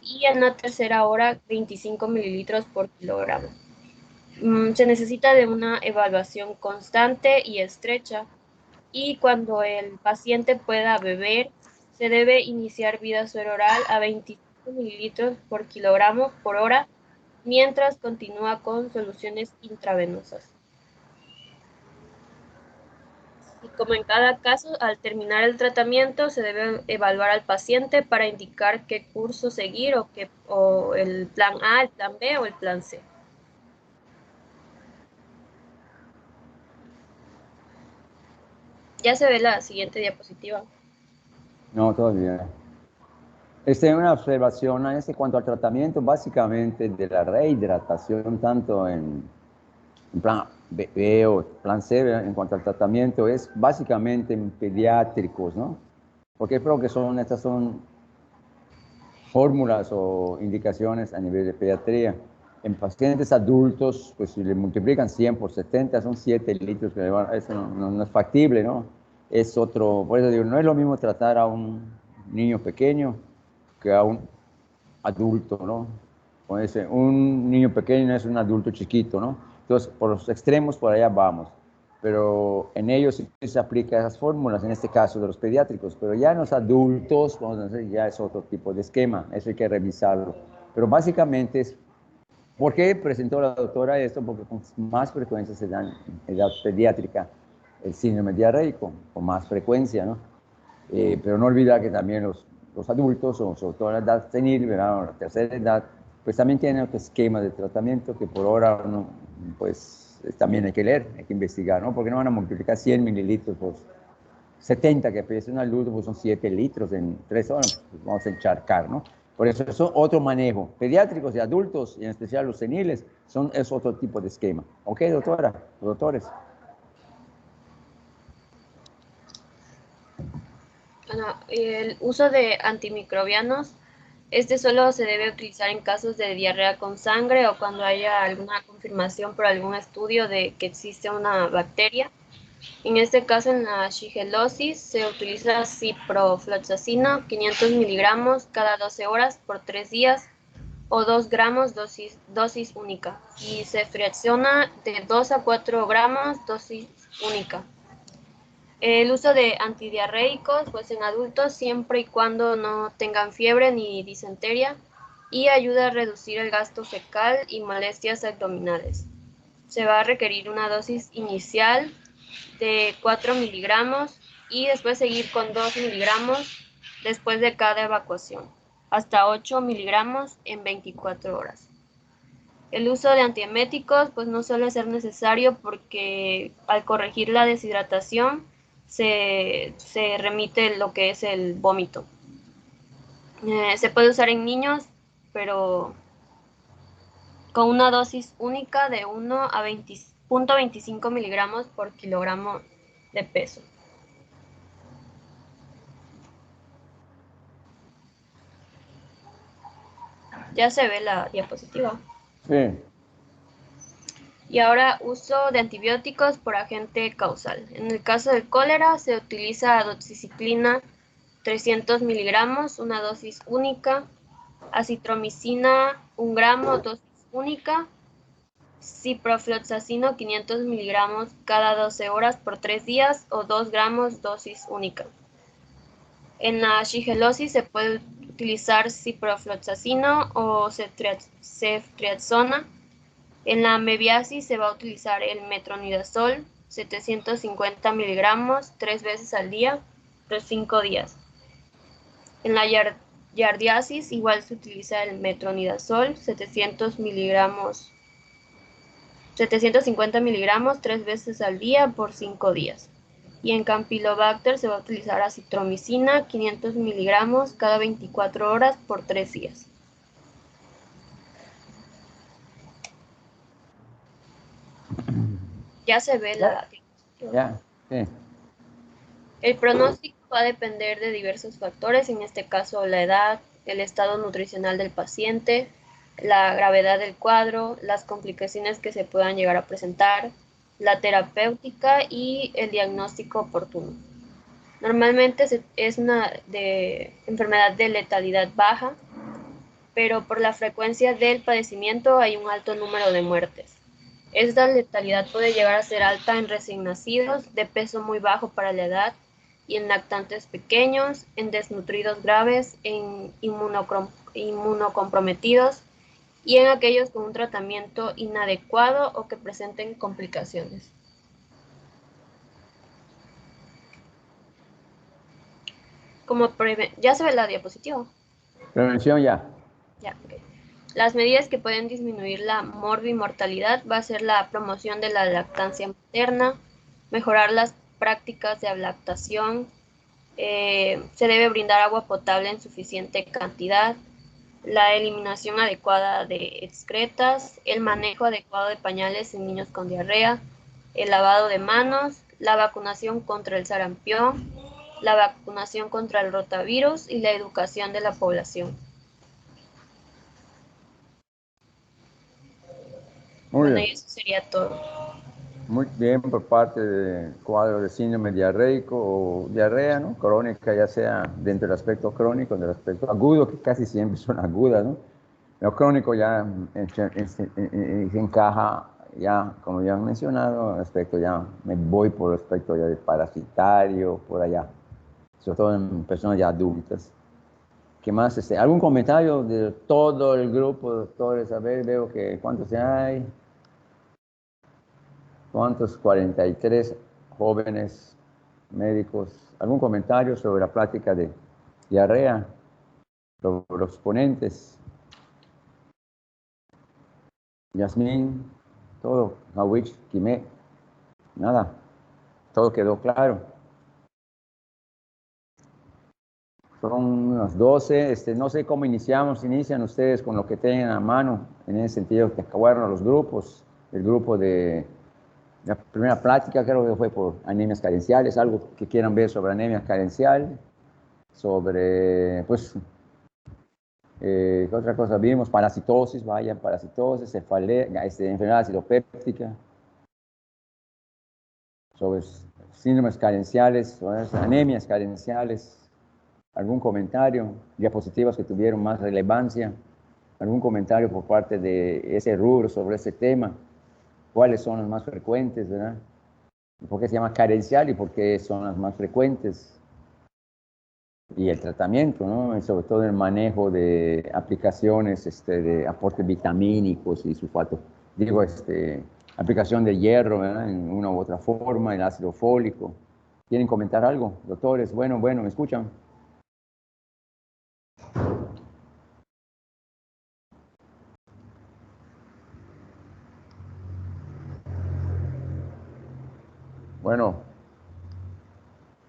y en la tercera hora 25 mililitros por kilogramo. Se necesita de una evaluación constante y estrecha, y cuando el paciente pueda beber, se debe iniciar vida suero oral a 25 mililitros por kilogramo por hora, mientras continúa con soluciones intravenosas. Y como en cada caso, al terminar el tratamiento se debe evaluar al paciente para indicar qué curso seguir, o el plan A, el plan B o el plan C. Ya se ve la siguiente diapositiva. No, todavía. Una observación en cuanto al tratamiento, básicamente de la rehidratación, tanto en plan B o plan C, en cuanto al tratamiento, es básicamente en pediátricos, ¿no? Porque creo que estas son fórmulas o indicaciones a nivel de pediatría. En pacientes adultos, pues si le multiplican 100 por 70, son 7 litros, eso no es factible, ¿no? Es otro, por eso digo, no es lo mismo tratar a un niño pequeño que a un adulto, ¿no? Un niño pequeño es un adulto chiquito, ¿no? Entonces, por los extremos, por allá vamos. Pero en ellos sí se aplican esas fórmulas, en este caso de los pediátricos, pero ya en los adultos, vamos a decir, ya es otro tipo de esquema, eso hay que revisarlo. Pero básicamente es, ¿por qué presentó la doctora esto? Porque con más frecuencia se dan en edad pediátrica el síndrome diarreico, con más frecuencia, ¿no? Pero no olvidar que también los adultos, o sobre todo la edad senil, ¿verdad? O la tercera edad, pues también tienen otro esquema de tratamiento que por ahora no, pues también hay que leer, hay que investigar, ¿no? Porque no van a multiplicar 100 mililitros por 70 que pese un adulto, pues son 7 litros en 3 horas, pues vamos a encharcar, ¿no? Por eso es otro manejo. Pediátricos y adultos, y en especial los seniles, es otro tipo de esquema. ¿Ok, doctora? Doctores. Bueno, el uso de antimicrobianos, solo se debe utilizar en casos de diarrea con sangre o cuando haya alguna confirmación por algún estudio de que existe una bacteria. En este caso, en la shigellosis, se utiliza ciprofloxacino, 500 miligramos cada 12 horas por 3 días o 2 gramos dosis única. Y se fracciona de 2 a 4 gramos dosis única. El uso de antidiarreicos, pues en adultos, siempre y cuando no tengan fiebre ni disentería, y ayuda a reducir el gasto fecal y molestias abdominales. Se va a requerir una dosis inicial de 4 miligramos y después seguir con 2 miligramos después de cada evacuación, hasta 8 miligramos en 24 horas. El uso de antieméticos pues no suele ser necesario porque al corregir la deshidratación se remite lo que es el vómito. Se puede usar en niños, pero con una dosis única de 1 a 20.25 miligramos por kilogramo de peso. Ya se ve la diapositiva. Sí. Y ahora, uso de antibióticos por agente causal. En el caso del cólera se utiliza doxiciclina 300 miligramos, una dosis única, acitromicina 1 gramo, dosis única, ciprofloxacino 500 miligramos cada 12 horas por 3 días o 2 gramos, dosis única. En la shigellosis se puede utilizar ciprofloxacino o ceftriaxona. En la mebiasis se va a utilizar el metronidazol, 750 miligramos, 3 veces al día, por 5 días. En la yardiasis igual se utiliza el metronidazol, 750 miligramos, 3 veces al día, por 5 días. Y en Campylobacter se va a utilizar acitromicina, 500 miligramos cada 24 horas, por 3 días. Ya se ve la diapositiva. Ya, sí. El pronóstico va a depender de diversos factores, en este caso la edad, el estado nutricional del paciente, la gravedad del cuadro, las complicaciones que se puedan llegar a presentar, la terapéutica y el diagnóstico oportuno. Normalmente es una enfermedad de letalidad baja, pero por la frecuencia del padecimiento hay un alto número de muertes. Esta letalidad puede llegar a ser alta en recién nacidos, de peso muy bajo para la edad, y en lactantes pequeños, en desnutridos graves, en inmunocomprometidos y en aquellos con un tratamiento inadecuado o que presenten complicaciones. Ya se ve la diapositiva. Prevención ya. Ya, okay. Las medidas que pueden disminuir la morbimortalidad va a ser la promoción de la lactancia materna, mejorar las prácticas de lactación. Se debe brindar agua potable en suficiente cantidad, la eliminación adecuada de excretas, el manejo adecuado de pañales en niños con diarrea, el lavado de manos, la vacunación contra el sarampión, la vacunación contra el rotavirus y la educación de la población. Muy Bueno, bien. y eso sería todo. Muy bien por parte del cuadro de síndrome diarreico o diarrea, ¿no? Crónica, ya sea dentro del aspecto crónico, del aspecto agudo, que casi siempre son agudas, ¿no? Lo crónico ya se encaja, ya, como ya he mencionado, aspecto ya, me voy por el aspecto ya de parasitario, por allá, sobre todo en personas ya adultas. ¿Qué más? ¿Algún comentario de todo el grupo de doctores? A ver, veo que ¿cuántos hay? ¿Cuántos? 43 jóvenes médicos. ¿Algún comentario sobre la práctica de diarrea? Los ponentes. Yasmín, todo. Nawich, Quimé, nada. Todo quedó claro. Son unas 12. No sé cómo inician ustedes con lo que tengan a mano, en ese sentido, que acabaron los grupos. El grupo de la primera plática creo que fue por anemias carenciales, algo que quieran ver sobre anemia carencial, sobre, pues, ¿qué otra cosa vimos? Parasitosis, vaya, parasitosis, cefalea, enfermedad acidopéptica, sobre síndromes carenciales, sobre anemias carenciales, algún comentario, diapositivas que tuvieron más relevancia, algún comentario por parte de ese rubro sobre ese tema, cuáles son las más frecuentes, ¿verdad? ¿Por qué se llama carencial y por qué son las más frecuentes? Y el tratamiento, ¿no? Y sobre todo el manejo de aplicaciones de aportes vitamínicos y sulfato, digo, aplicación de hierro, ¿verdad? En una u otra forma, el ácido fólico. ¿Quieren comentar algo, doctores? Bueno, ¿me escuchan? Bueno.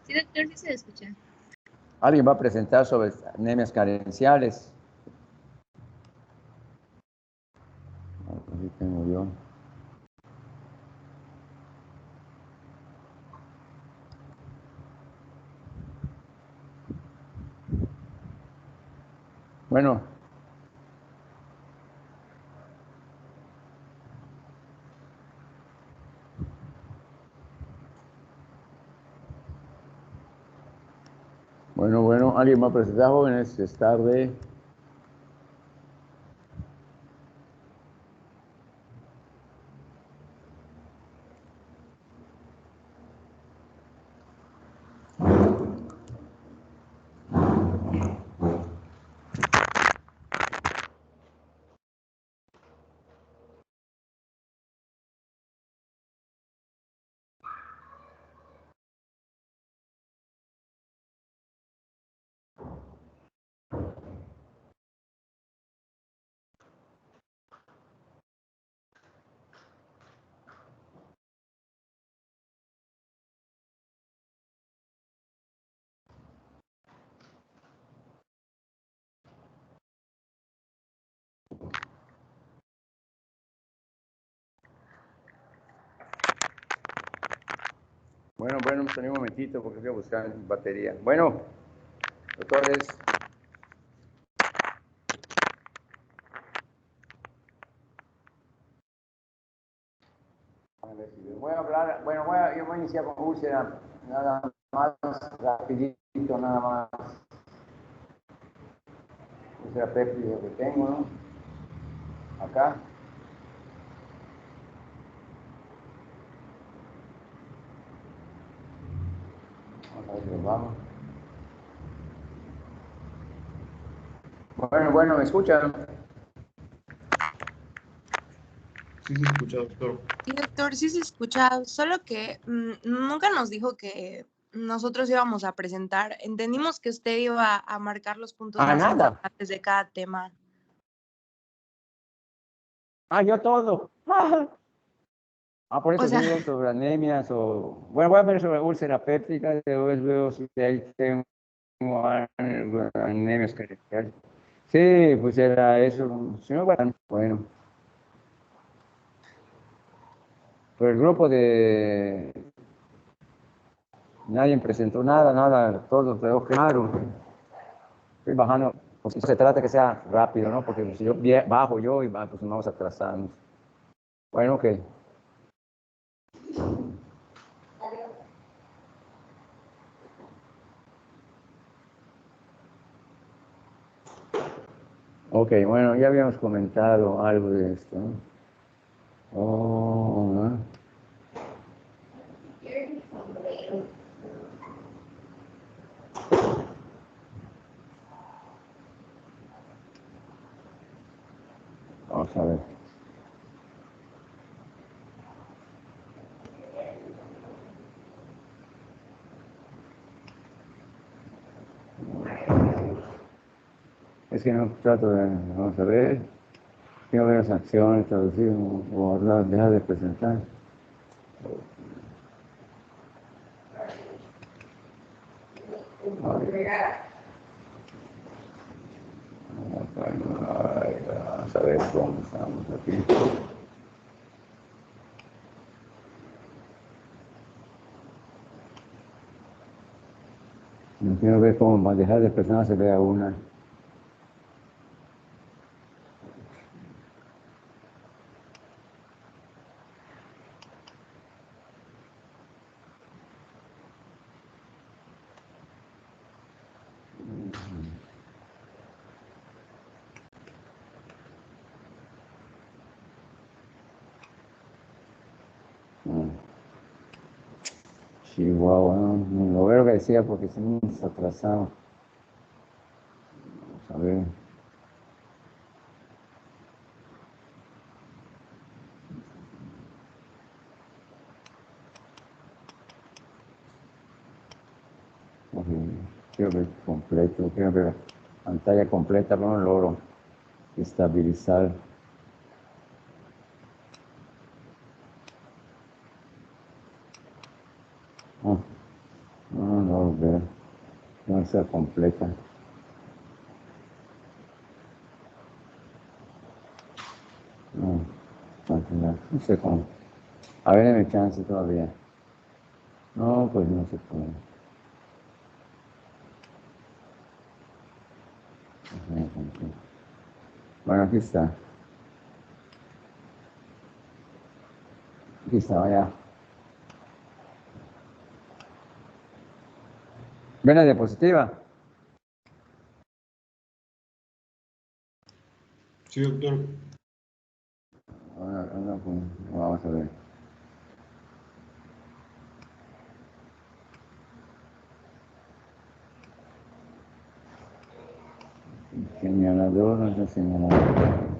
Sí, doctor, sí se escucha. ¿Alguien va a presentar sobre anemias carenciales? Aquí tengo yo. Bueno. Bueno, ¿alguien va a presentar, jóvenes? Es tarde. Bueno, un momentito porque voy a buscar batería. Bueno, doctores. A ver si voy a hablar, bueno, yo voy a iniciar con úlcera, nada más, rapidito, nada más. Úlcera péptica que tengo, ¿no? Acá. Vamos a ver si nos vamos. Bueno, ¿me escuchan? Sí se escucha, doctor. Sí, doctor, sí se escucha, solo que nunca nos dijo que nosotros íbamos a presentar. Entendimos que usted iba a marcar los puntos más Nada. importantes de cada tema. Yo todo. Por eso O sea, digo sobre anemias o... Bueno, voy a ver sobre úlcera péptica, después veo si ahí tengo anemias carenciales. Sí, pues era eso. Señor Guarán, bueno. Por el grupo de... Nadie presentó nada, todo quedó claro. Estoy bajando, pues se trata que sea rápido, ¿no? Porque si yo bajo yo y pues nos vamos a atrasarnos. Bueno, ok. Ok, bueno, ya habíamos comentado algo de esto, ¿no? Oh, ¿no? Vamos a ver. Es que no trato de, vamos a ver, quiero ver las acciones, traducir o hablar, dejar de presentar. Vamos a ver cómo estamos aquí. No quiero ver cómo dejar de presentar se vea una. Chihuahua, no lo veo que decía porque se me está atrasado. Vamos a ver. Ok, quiero ver completo, quiero ver la pantalla completa, pero no logro estabilizar. No lo veo, no está completa. No sé cómo. A ver, dame chance todavía. No, pues no se puede. Bueno, aquí está. Aquí está, vaya. ¿Ven la diapositiva? Sí, doctor. Ahora, pues, vamos a ver. Señalador, no es señalador.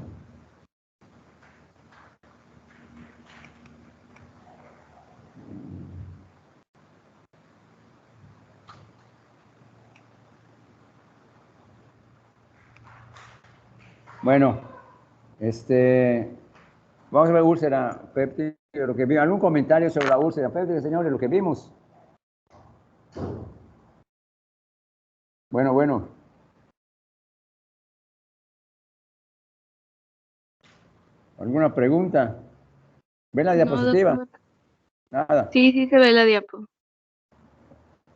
Bueno, vamos a ver úlcera péptica, lo que vimos. ¿Algún comentario sobre la úlcera péptica, señores, lo que vimos? Bueno. ¿Alguna pregunta? ¿Ven la diapositiva? doctor. Nada. Sí se ve la diapo.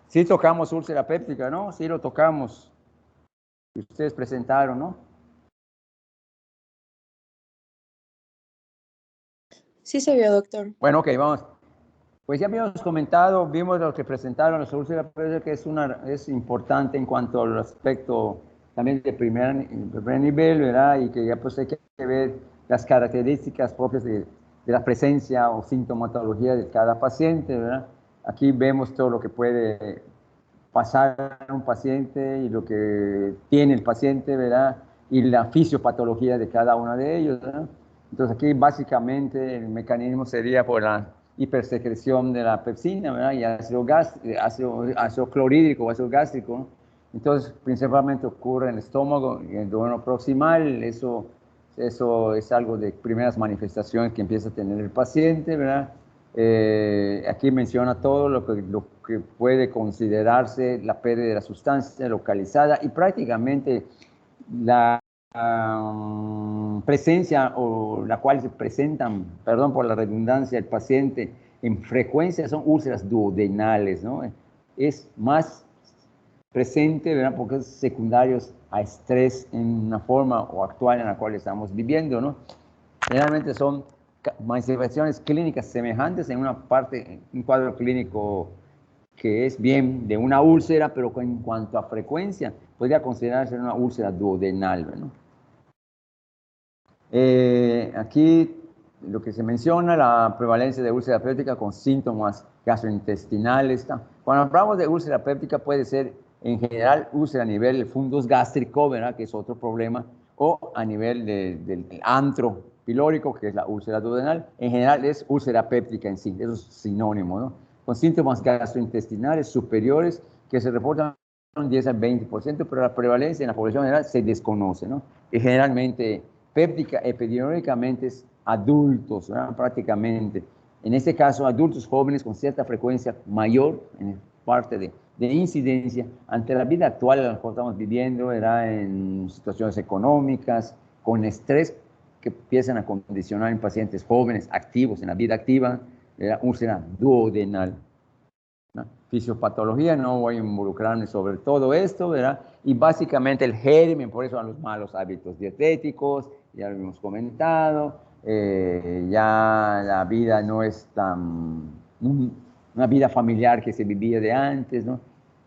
Sí tocamos úlcera péptica, ¿no? Sí lo tocamos. Ustedes presentaron, ¿no? sí se vio, doctor. Bueno, ok, vamos. Pues ya habíamos comentado, vimos lo que presentaron los úlcera péptica, que es importante en cuanto al aspecto también de primer nivel, ¿verdad? Y que ya pues hay que ver las características propias de la presencia o sintomatología de cada paciente, ¿verdad? Aquí vemos todo lo que puede pasar a un paciente y lo que tiene el paciente, ¿verdad? Y la fisiopatología de cada uno de ellos, ¿verdad? Entonces aquí básicamente el mecanismo sería por la hipersecreción de la pepsina, ¿verdad? Y ácido clorhídrico o ácido gástrico, ¿no? Entonces principalmente ocurre en el estómago y en el duodeno proximal. Eso es algo de primeras manifestaciones que empieza a tener el paciente, ¿verdad? Aquí menciona todo lo que puede considerarse la pérdida de la sustancia localizada y prácticamente la presencia o la cual se presentan, perdón por la redundancia, el paciente en frecuencia son úlceras duodenales, ¿no? Es más presente, ¿verdad? Porque es secundarios a estrés en una forma o actual en la cual estamos viviendo, ¿no? Generalmente son manifestaciones clínicas semejantes en una parte, un cuadro clínico que es bien de una úlcera, pero en cuanto a frecuencia, podría considerarse una úlcera duodenal, ¿no? Aquí lo que se menciona, la prevalencia de úlcera péptica con síntomas gastrointestinales. Cuando hablamos de úlcera péptica puede ser en general úlcera a nivel del fundus gástrico, ¿verdad? Que es otro problema, o a nivel del antro pilórico, que es la úlcera duodenal. En general es úlcera péptica en sí, eso es sinónimo, ¿no? Con síntomas gastrointestinales superiores que se reportan un 10 al 20%, pero la prevalencia en la población general se desconoce, ¿no? Y generalmente péptica epidemiológicamente es adultos, ¿verdad? Prácticamente. En este caso, adultos jóvenes con cierta frecuencia mayor en parte de incidencia ante la vida actual en la que estamos viviendo, ¿verdad? En situaciones económicas, con estrés que empiezan a condicionar en pacientes jóvenes activos, en la vida activa, ¿verdad? Úlcera duodenal. ¿No? Fisiopatología, no voy a involucrarme sobre todo esto, ¿verdad? Y básicamente el germen, por eso a los malos hábitos dietéticos, ya lo hemos comentado, ya la vida no es tan, una vida familiar que se vivía de antes, ¿no?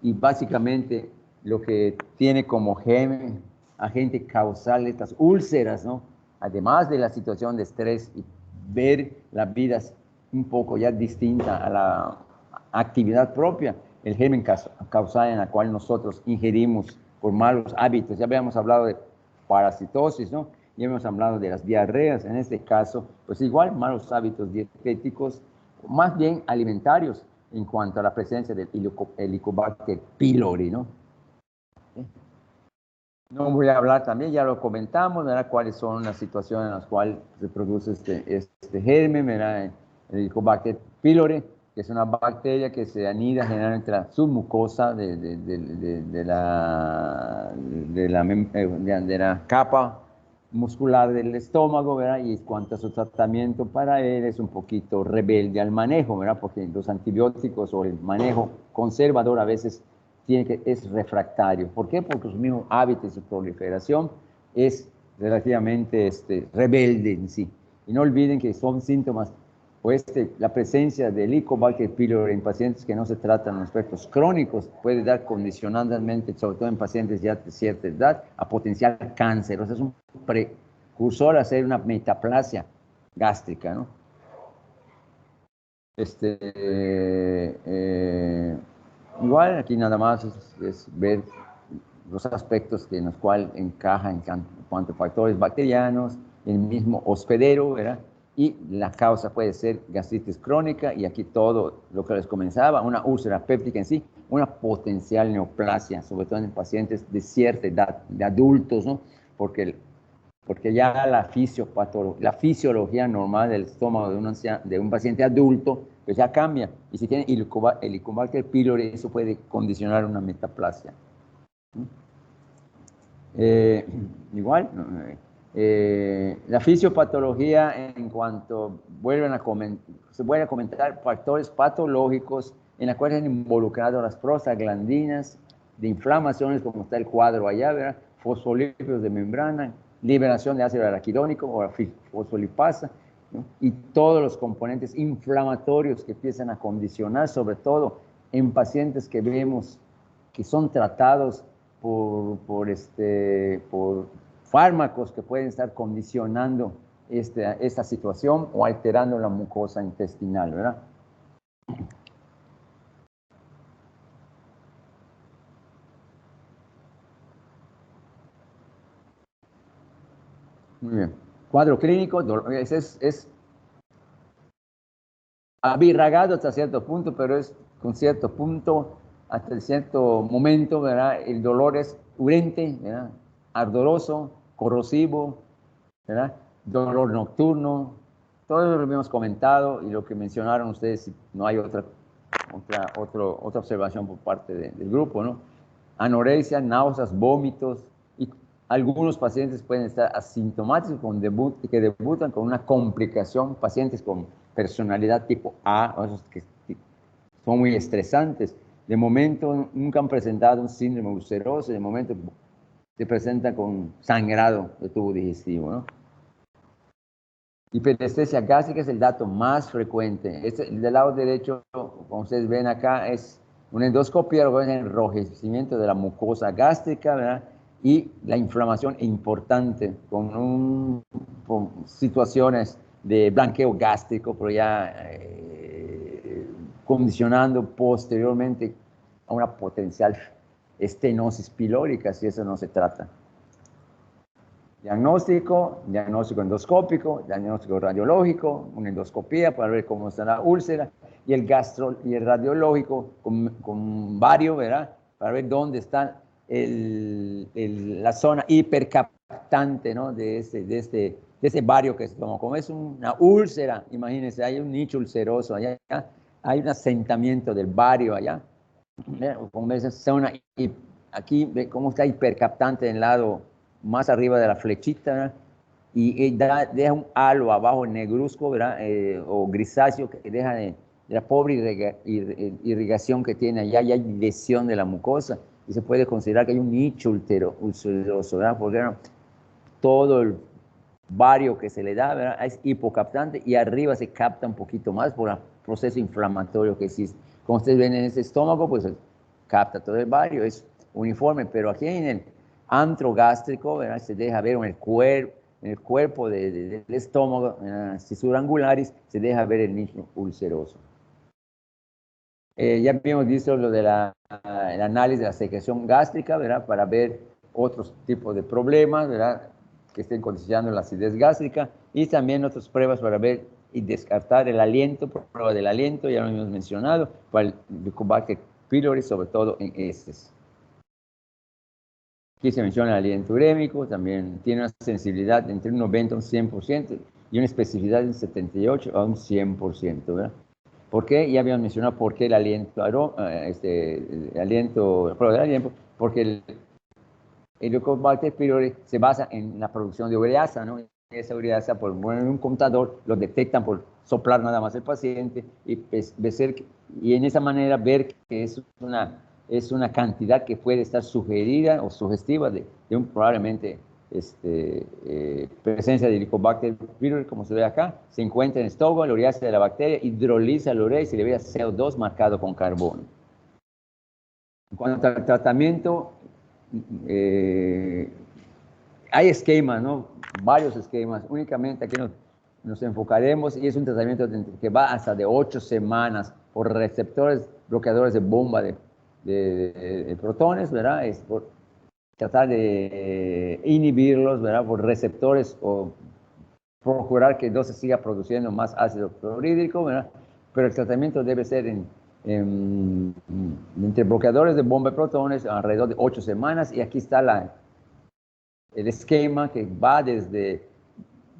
Y básicamente lo que tiene como germen, agente causal estas úlceras, ¿no? Además de la situación de estrés y ver la vida un poco ya distinta a la actividad propia, el germen causal en la cual nosotros ingerimos por malos hábitos. Ya habíamos hablado de parasitosis, ¿no? Ya hemos hablado de las diarreas, en este caso, pues igual malos hábitos dietéticos, más bien alimentarios en cuanto a la presencia del Helicobacter pylori, ¿no? No voy a hablar también, ya lo comentamos, ¿verdad? Cuáles son las situaciones en las cuales se produce este germen, ¿verdad? El Helicobacter pylori, que es una bacteria que se anida generalmente en la submucosa de la capa muscular del estómago, ¿verdad? Y cuanto a su tratamiento para él es un poquito rebelde al manejo, ¿verdad? Porque los antibióticos o el manejo conservador a veces es refractario. ¿Por qué? Porque sus mismos hábitos de su proliferación es relativamente rebelde en sí. Y no olviden que son síntomas, o la presencia del Helicobacter pylori en pacientes que no se tratan en aspectos crónicos puede dar condicionadamente, sobre todo en pacientes ya de cierta edad, a potencial cáncer. O sea, es un precursor a hacer una metaplasia gástrica, ¿no? Igual aquí nada más es ver los aspectos en los cuales encajan en cuanto a factores bacterianos, el mismo hospedero, ¿verdad? Y la causa puede ser gastritis crónica, y aquí todo lo que les comenzaba, una úlcera péptica en sí, una potencial neoplasia, sobre todo en pacientes de cierta edad, de adultos, ¿no? Porque ya la fisiología normal del estómago de un paciente adulto, pues ya cambia. Y si tiene Helicobacter pylori, eso puede condicionar una metaplasia. Igual, la fisiopatología, en cuanto se vuelven a comentar factores patológicos en los cuales han involucrado las prostaglandinas, de inflamaciones, como está el cuadro allá, ¿verdad? Fosfolípidos de membrana, liberación de ácido araquidónico o fosfolipasa, ¿no? Y todos los componentes inflamatorios que empiezan a condicionar, sobre todo en pacientes que vemos que son tratados por fármacos que pueden estar condicionando esta situación o alterando la mucosa intestinal, ¿verdad? Muy bien. Cuadro clínico, es abirragado hasta cierto punto, pero es con cierto punto, hasta cierto momento, ¿verdad? El dolor es urente, ¿verdad? Ardoroso, corrosivo, ¿verdad? Dolor nocturno, todo lo que hemos comentado y lo que mencionaron ustedes, si no hay otra observación por parte del grupo, ¿no? Anorexia, náuseas, vómitos, y algunos pacientes pueden estar asintomáticos que debutan con una complicación, pacientes con personalidad tipo A, o esos que son muy estresantes. De momento nunca han presentado un síndrome ulceroso, de momento se presentan con sangrado de tubo digestivo, ¿no? Hiperestesia gástrica es el dato más frecuente. El del lado derecho, como ustedes ven acá, es una endoscopia, lo que es el enrojecimiento de la mucosa gástrica, ¿verdad? Y la inflamación importante con situaciones de blanqueo gástrico, pero ya condicionando posteriormente a una potencial estenosis pilórica, si eso no se trata. Diagnóstico endoscópico, diagnóstico radiológico, una endoscopía para ver cómo está la úlcera, y el radiológico con vario, ¿verdad? Para ver dónde está la zona hipercaptante, ¿no? de ese vario que se tomó. Como es una úlcera, imagínense, hay un nicho ulceroso allá, hay un asentamiento del vario allá, como esa zona, y aquí ve cómo está hipercaptante en el lado más arriba de la flechita, ¿verdad? Y deja un halo abajo negruzco, ¿verdad? O grisáceo, que deja de la pobre irrigación que tiene allá, y hay lesión de la mucosa, y se puede considerar que hay un nicho ulceroso, ¿verdad? Porque todo el vario que se le da, ¿verdad? Es hipocaptante, y arriba se capta un poquito más por el proceso inflamatorio que existe. Como ustedes ven en ese estómago, pues capta todo el vario, es uniforme, pero aquí en el antro gástrico, ¿verdad? Se deja ver en el cuerpo del estómago, en la cisura angularis, se deja ver el nicho ulceroso. Ya habíamos visto lo de el análisis de la secreción gástrica, ¿verdad? Para ver otros tipos de problemas, ¿verdad? Que estén condicionando la acidez gástrica, y también otras pruebas para ver y descartar el aliento, prueba del aliento, ya lo hemos mencionado, para el Helicobacter pylori, sobre todo en heces. Aquí se menciona el aliento urémico, también tiene una sensibilidad entre un 90 a un 100% y una especificidad de un 78 a un 100%, ¿verdad? ¿Por qué? Ya habíamos mencionado por qué el aliento, prueba del aliento, porque el Helicobacter pylori se basa en la producción de ureasa, ¿no? Esa ureasa, por poner un contador, lo detectan por soplar nada más el paciente, y en esa manera ver que es una cantidad que puede estar sugerida o sugestiva de un probablemente presencia de Helicobacter pylori, como se ve acá. Se encuentra en el estómago, la ureasa de la bacteria hidroliza la urea y se le ve CO2 marcado con carbono. En cuanto al tratamiento, hay esquemas, ¿no? Varios esquemas. Únicamente aquí nos enfocaremos, y es un tratamiento que va hasta de 8 semanas por receptores bloqueadores de bomba de protones, ¿verdad? Es por tratar de inhibirlos, ¿verdad? Por receptores, o procurar que no se siga produciendo más ácido clorhídrico, ¿verdad? Pero el tratamiento debe ser entre bloqueadores de bomba de protones alrededor de 8 semanas, y aquí está el esquema que va desde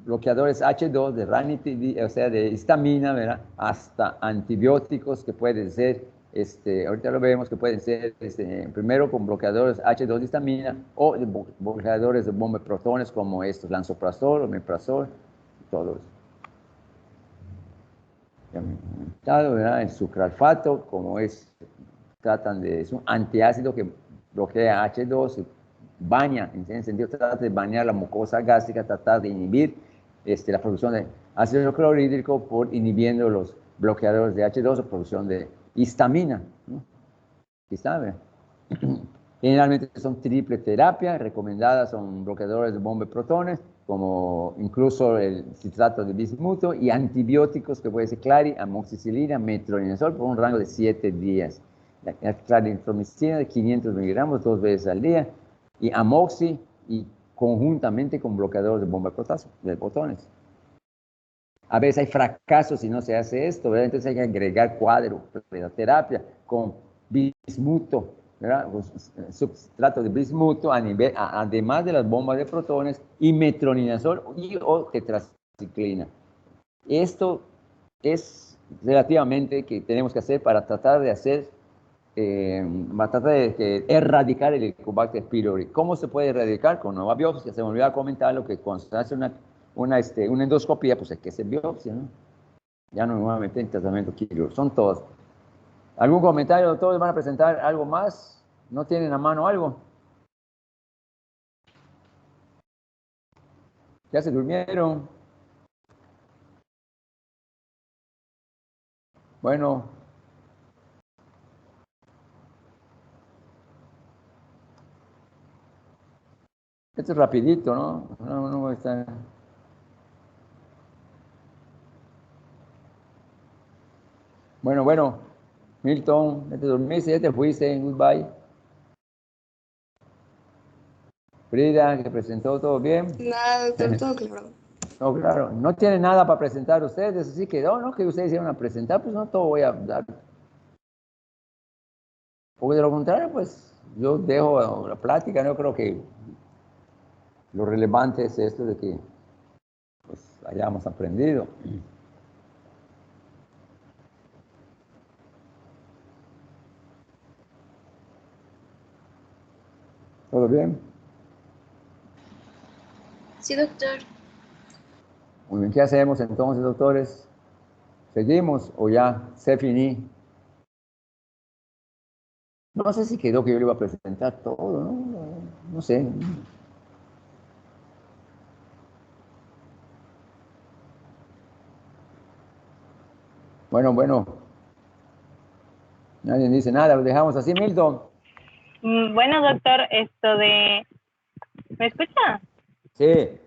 bloqueadores H2 de ranitidina, o sea, de histamina, ¿verdad? Hasta antibióticos que pueden ser, ahorita lo vemos, que pueden ser primero con bloqueadores H2 de histamina, o bloqueadores de bomba de protones como estos, lansoprazol, omeprazol, todo eso. ¿Verdad? El sucralfato, como es un antiácido que bloquea H2, baña, en ese sentido, trata de bañar la mucosa gástrica, tratar de inhibir la producción de ácido clorhídrico por inhibiendo los bloqueadores de H2 o producción de histamina, ¿no? ¿Sí sabe? Generalmente son triple terapia, recomendadas son bloqueadores de bomba de protones, como incluso el citrato de bismuto, y antibióticos que puede ser clari, amoxicilina, metronidazol, por un rango de 7 días. La claritromicina de 500 miligramos 2 veces al día, y amoxi, y conjuntamente con bloqueadores de bomba de protones. A veces hay fracasos si no se hace esto, ¿verdad? Entonces hay que agregar terapia con bismuto, ¿verdad? Sustrato de bismuto, además de las bombas de protones, y metronidazol o tetraciclina. Esto es relativamente que tenemos que hacer para tratar de hacer, para tratar de erradicar el Helicobacter pylori. ¿Cómo se puede erradicar? Con nueva biopsia. Se me olvidó comentar lo que cuando se hace una endoscopía, pues hay que hacer biopsia, ¿no? Ya no nuevamente en tratamiento quirúrgico. Son todos. ¿Algún comentario? ¿Todos van a presentar algo más? ¿No tienen a mano algo? ¿Ya se durmieron? Bueno. Esto es rapidito, ¿no? No está... Bueno. Milton, ya te dormiste, ya te fuiste. Goodbye. Frida, que presentó todo bien. Nada, doctor, todo claro. No, claro, no tiene nada para presentar ustedes, así que no, que ustedes iban a presentar, pues no todo voy a dar. Porque de lo contrario, pues yo dejo la plática, no creo que lo relevante es esto de que pues hayamos aprendido. ¿Todo bien? Sí, doctor. Muy bien, ¿qué hacemos entonces, doctores? ¿Seguimos o ya se finí? No sé si quedó que yo le iba a presentar todo, ¿no? No sé. Bueno. Nadie dice nada, lo dejamos así, Milton. Bueno, doctor, esto de... ¿Me escucha? Sí.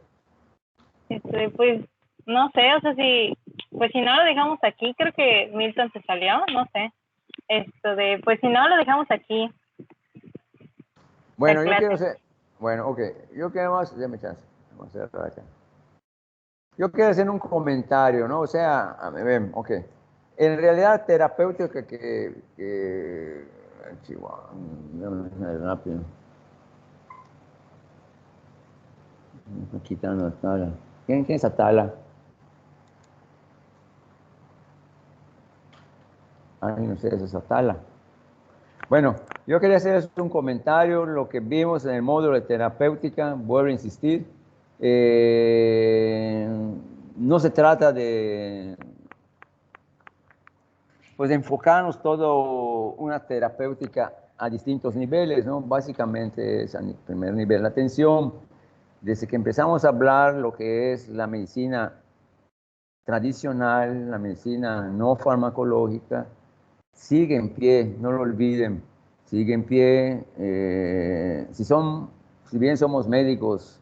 Pues, no sé, o sea, pues si no lo dejamos aquí, creo que Milton se salió, no sé. Pues si no lo dejamos aquí. Bueno, yo quiero hacer... Bueno, ok. Yo quiero más... Déjame chance. Vamos a cerrar acá. Yo quiero hacer un comentario, ¿no? O sea, a ver, ok. En realidad, terapéutica Chihuahua, rápido. Me está quitando la tabla. ¿Quién es esa tabla? Ay, no sé, es esa tabla. Bueno, yo quería hacer un comentario, lo que vimos en el módulo de terapéutica, vuelvo a insistir. No se trata de pues enfocarnos todo una terapéutica a distintos niveles, ¿no? Básicamente es al primer nivel la atención. Desde que empezamos a hablar lo que es la medicina tradicional, la medicina no farmacológica, sigue en pie, no lo olviden, sigue en pie. Si bien somos médicos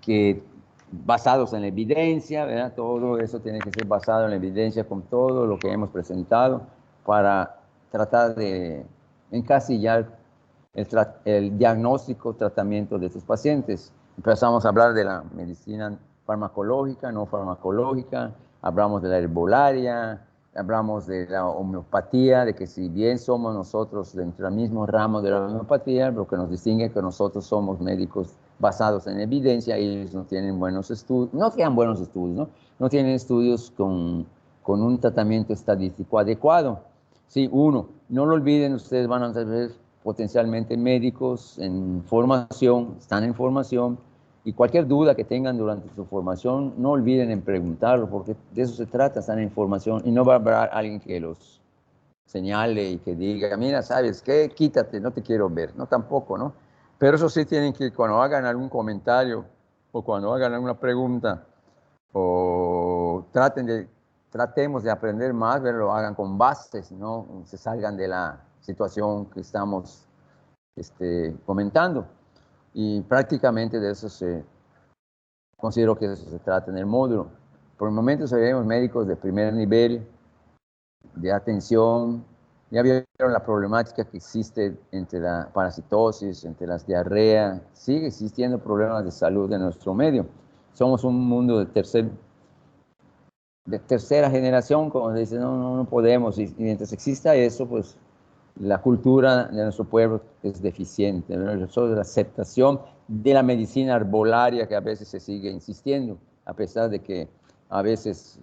que basados en la evidencia, ¿verdad? Todo eso tiene que ser basado en la evidencia con todo lo que hemos presentado para tratar de encasillar el diagnóstico, tratamiento de estos pacientes. Empezamos a hablar de la medicina farmacológica, no farmacológica, hablamos de la herbolaria, hablamos de la homeopatía, de que si bien somos nosotros dentro del mismo ramo de la homeopatía, lo que nos distingue es que nosotros somos médicos basados en evidencia, ellos no tienen buenos estudios, no tienen buenos estudios, ¿no? No tienen estudios con un tratamiento estadístico adecuado. Sí, no lo olviden, ustedes van a ser potencialmente médicos en formación, están en formación, y cualquier duda que tengan durante su formación, no olviden en preguntarlo, porque de eso se trata, están en formación, y no va a haber alguien que los señale y que diga, mira, ¿sabes qué? Quítate, no te quiero ver, no tampoco, ¿no? Pero eso sí tienen que, cuando hagan algún comentario, o cuando hagan alguna pregunta, o tratemos de aprender más, pero lo hagan con bases, no se salgan de la situación que estamos comentando. Y prácticamente de eso considero que de eso se trata en el módulo. Por el momento seremos médicos de primer nivel, de atención. Ya vieron la problemática que existe entre la parasitosis, entre las diarreas. Sigue existiendo problemas de salud en nuestro medio. Somos un mundo de tercera generación, como se dice, no podemos. Y mientras exista eso, pues la cultura de nuestro pueblo es deficiente, ¿no? Sobre la aceptación de la medicina herbolaria que a veces se sigue insistiendo. a pesar de que a veces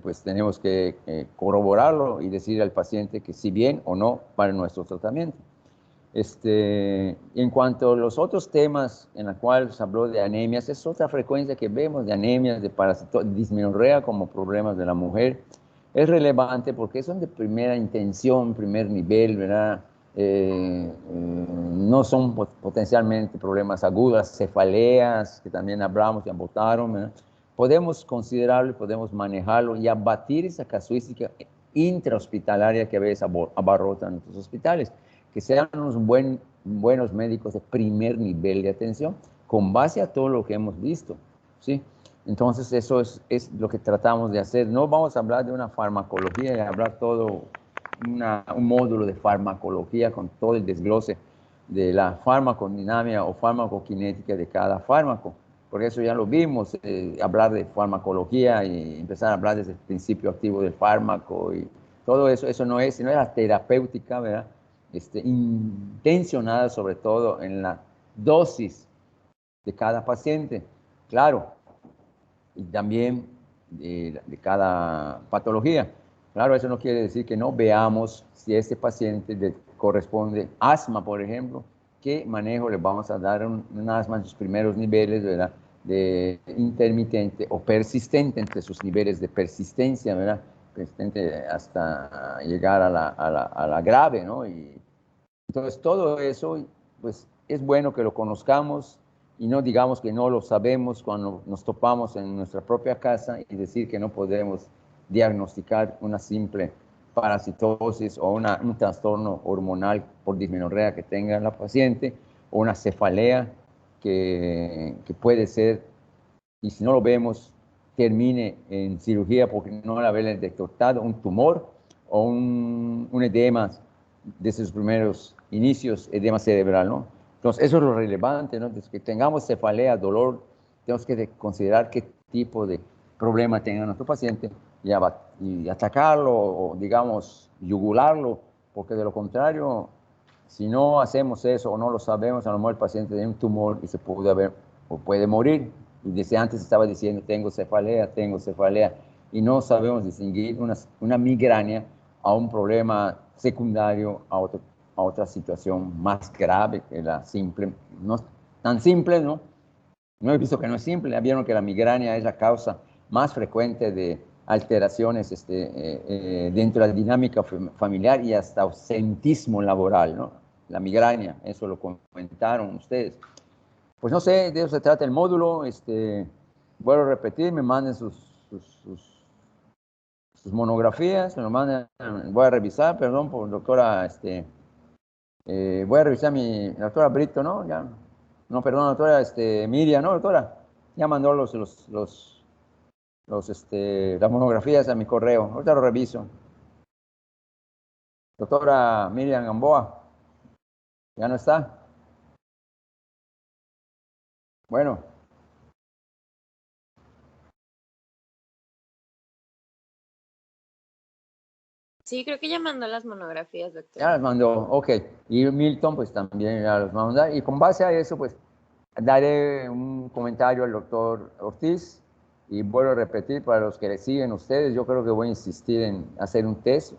pues tenemos que corroborarlo y decir al paciente que si bien o no para nuestro tratamiento. En cuanto a los otros temas en los cuales se habló de anemias, es otra frecuencia que vemos de anemias, de dismenorrea como problemas de la mujer. Es relevante porque son de primera intención, primer nivel, ¿verdad? No son potencialmente problemas agudos, cefaleas, que también hablamos y abortaron, ¿verdad? Podemos considerarlo y podemos manejarlo y abatir esa casuística intrahospitalaria que a veces abarrota nuestros hospitales. Que sean unos buenos médicos de primer nivel de atención con base a todo lo que hemos visto, ¿sí? Entonces eso es lo que tratamos de hacer. No vamos a hablar de una farmacología y hablar todo un módulo de farmacología con todo el desglose de la farmacodinamia o farmacokinética de cada fármaco, porque eso ya lo vimos, hablar de farmacología y empezar a hablar desde el principio activo del fármaco y todo eso, eso no es la terapéutica, ¿verdad? Intencionada sobre todo en la dosis de cada paciente, claro, y también de cada patología. Claro, eso no quiere decir que no veamos si este paciente le corresponde asma, por ejemplo, qué manejo le vamos a dar un asma en sus primeros niveles, ¿verdad? De intermitente o persistente entre sus niveles de persistencia, ¿verdad? Persistente hasta llegar a la grave, ¿no? Y entonces, todo eso, pues, es bueno que lo conozcamos y no digamos que no lo sabemos cuando nos topamos en nuestra propia casa y decir que no podemos diagnosticar una simple parasitosis o un trastorno hormonal por dismenorrea que tenga la paciente o una cefalea que puede ser, y si no lo vemos, termine en cirugía porque no la haberle detectado un tumor o un edema desde sus primeros inicios, edema cerebral, ¿no? Entonces, eso es lo relevante, ¿no? Desde que tengamos cefalea, dolor, tenemos que considerar qué tipo de problema tenga nuestro paciente y atacarlo o, digamos, yugularlo, porque de lo contrario, si no hacemos eso o no lo sabemos, a lo mejor el paciente tiene un tumor y se puede morir. Y desde antes estaba diciendo, tengo cefalea, y no sabemos distinguir una migraña a un problema secundario, a otra situación más grave que la simple. No tan simple, ¿no? No he visto que no es simple. Ya vieron que la migraña es la causa más frecuente de alteraciones dentro de la dinámica familiar y hasta ausentismo laboral, ¿no? La migraña, eso lo comentaron ustedes. Pues no sé, de eso se trata el módulo. Vuelvo a repetir, me manden sus monografías, me lo mandan, voy a revisar, perdón, por doctora, voy a revisar la doctora Brito, ¿no? Ya, no, perdón, doctora Miriam, ¿no, doctora? Ya mandó las monografías a mi correo, ahorita lo reviso. Doctora Miriam Gamboa, ¿ya no está? Bueno. Sí, creo que ya mandó las monografías, doctor. Ya las mandó, ok. Y Milton, pues también ya las va a mandar. Y con base a eso, pues daré un comentario al doctor Ortiz. Y vuelvo a repetir, para los que le siguen ustedes, yo creo que voy a insistir en hacer un test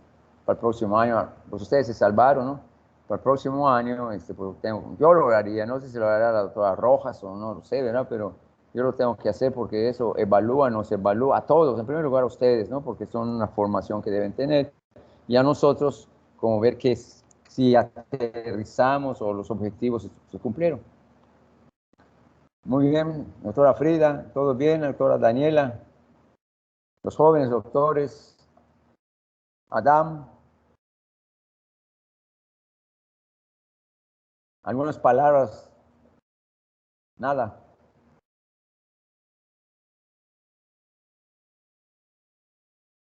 para el próximo año. Pues ustedes se salvaron, ¿no? Para el próximo año, pues yo lo haría, no sé si lo hará la doctora Rojas o no lo sé, ¿verdad? Pero yo lo tengo que hacer porque eso evalúa, nos evalúa a todos, en primer lugar a ustedes, ¿no? Porque son una formación que deben tener. Y a nosotros, como ver que si aterrizamos o los objetivos se cumplieron. Muy bien, doctora Frida, ¿todo bien? Doctora Daniela, los jóvenes doctores, Adam. ¿Algunas palabras? Nada.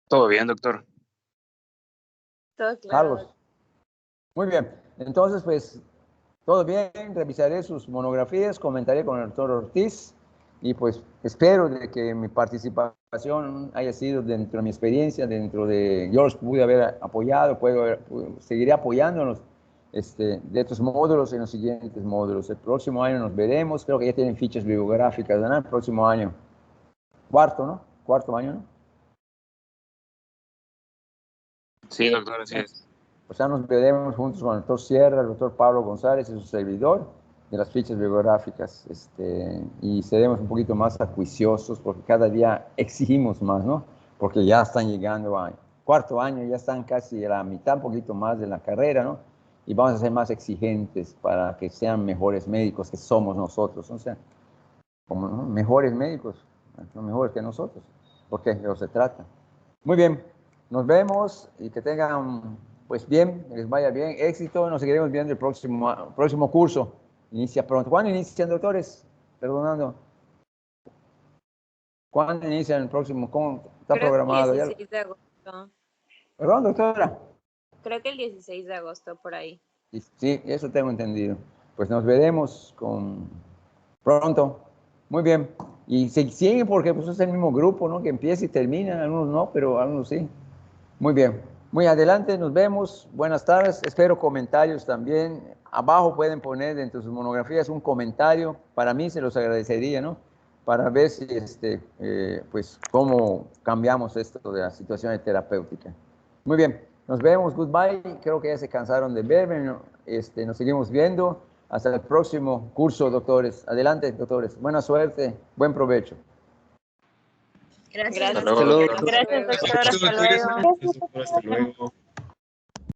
Todo bien, doctor. Todo claro. Carlos. Muy bien, entonces pues todo bien, revisaré sus monografías, comentaré con el doctor Ortiz y pues espero de que mi participación haya sido dentro de mi experiencia, yo los pude haber apoyado, seguiré apoyándolos de estos módulos en los siguientes módulos. El próximo año nos veremos, creo que ya tienen fichas bibliográficas, ¿verdad? El próximo año. cuarto, ¿no? Cuarto año, ¿no? Sí, doctor, así es. O sea, nos veremos juntos con el doctor Sierra, el doctor Pablo González y su servidor de las fichas bibliográficas, y seremos un poquito más acuiciosos porque cada día exigimos más, ¿no? Porque ya están llegando a cuarto año, ya están casi a la mitad, un poquito más de la carrera, ¿no? Y vamos a ser más exigentes para que sean mejores médicos que somos nosotros, o sea, como, ¿no? Mejores médicos, son mejores que nosotros, porque de eso se trata. Muy bien, nos vemos y que tengan, pues bien, les vaya bien, éxito, nos seguiremos viendo el próximo curso. Inicia pronto. ¿Cuándo inician, doctores? Perdonando. ¿Cuándo inician el próximo? ¿Cómo está Creo programado? que el 16 de agosto. Perdón, doctora. Creo que el 16 de agosto, por ahí. Sí, eso tengo entendido. Pues nos veremos pronto. Muy bien. Y se siguen porque pues, es el mismo grupo, ¿no? Que empieza y termina. Algunos no, pero algunos sí. Muy bien. Muy adelante, nos vemos. Buenas tardes. Espero comentarios también. Abajo pueden poner dentro de sus monografías un comentario. Para mí se los agradecería, ¿no? Para ver si, pues, cómo cambiamos esto de la situación terapéutica. Muy bien. Nos vemos. Goodbye. Creo que ya se cansaron de verme, ¿no? Nos seguimos viendo. Hasta el próximo curso, doctores. Adelante, doctores. Buena suerte. Buen provecho. Gracias. Hasta luego, doctor. Gracias, doctor. Hasta luego. Hasta luego.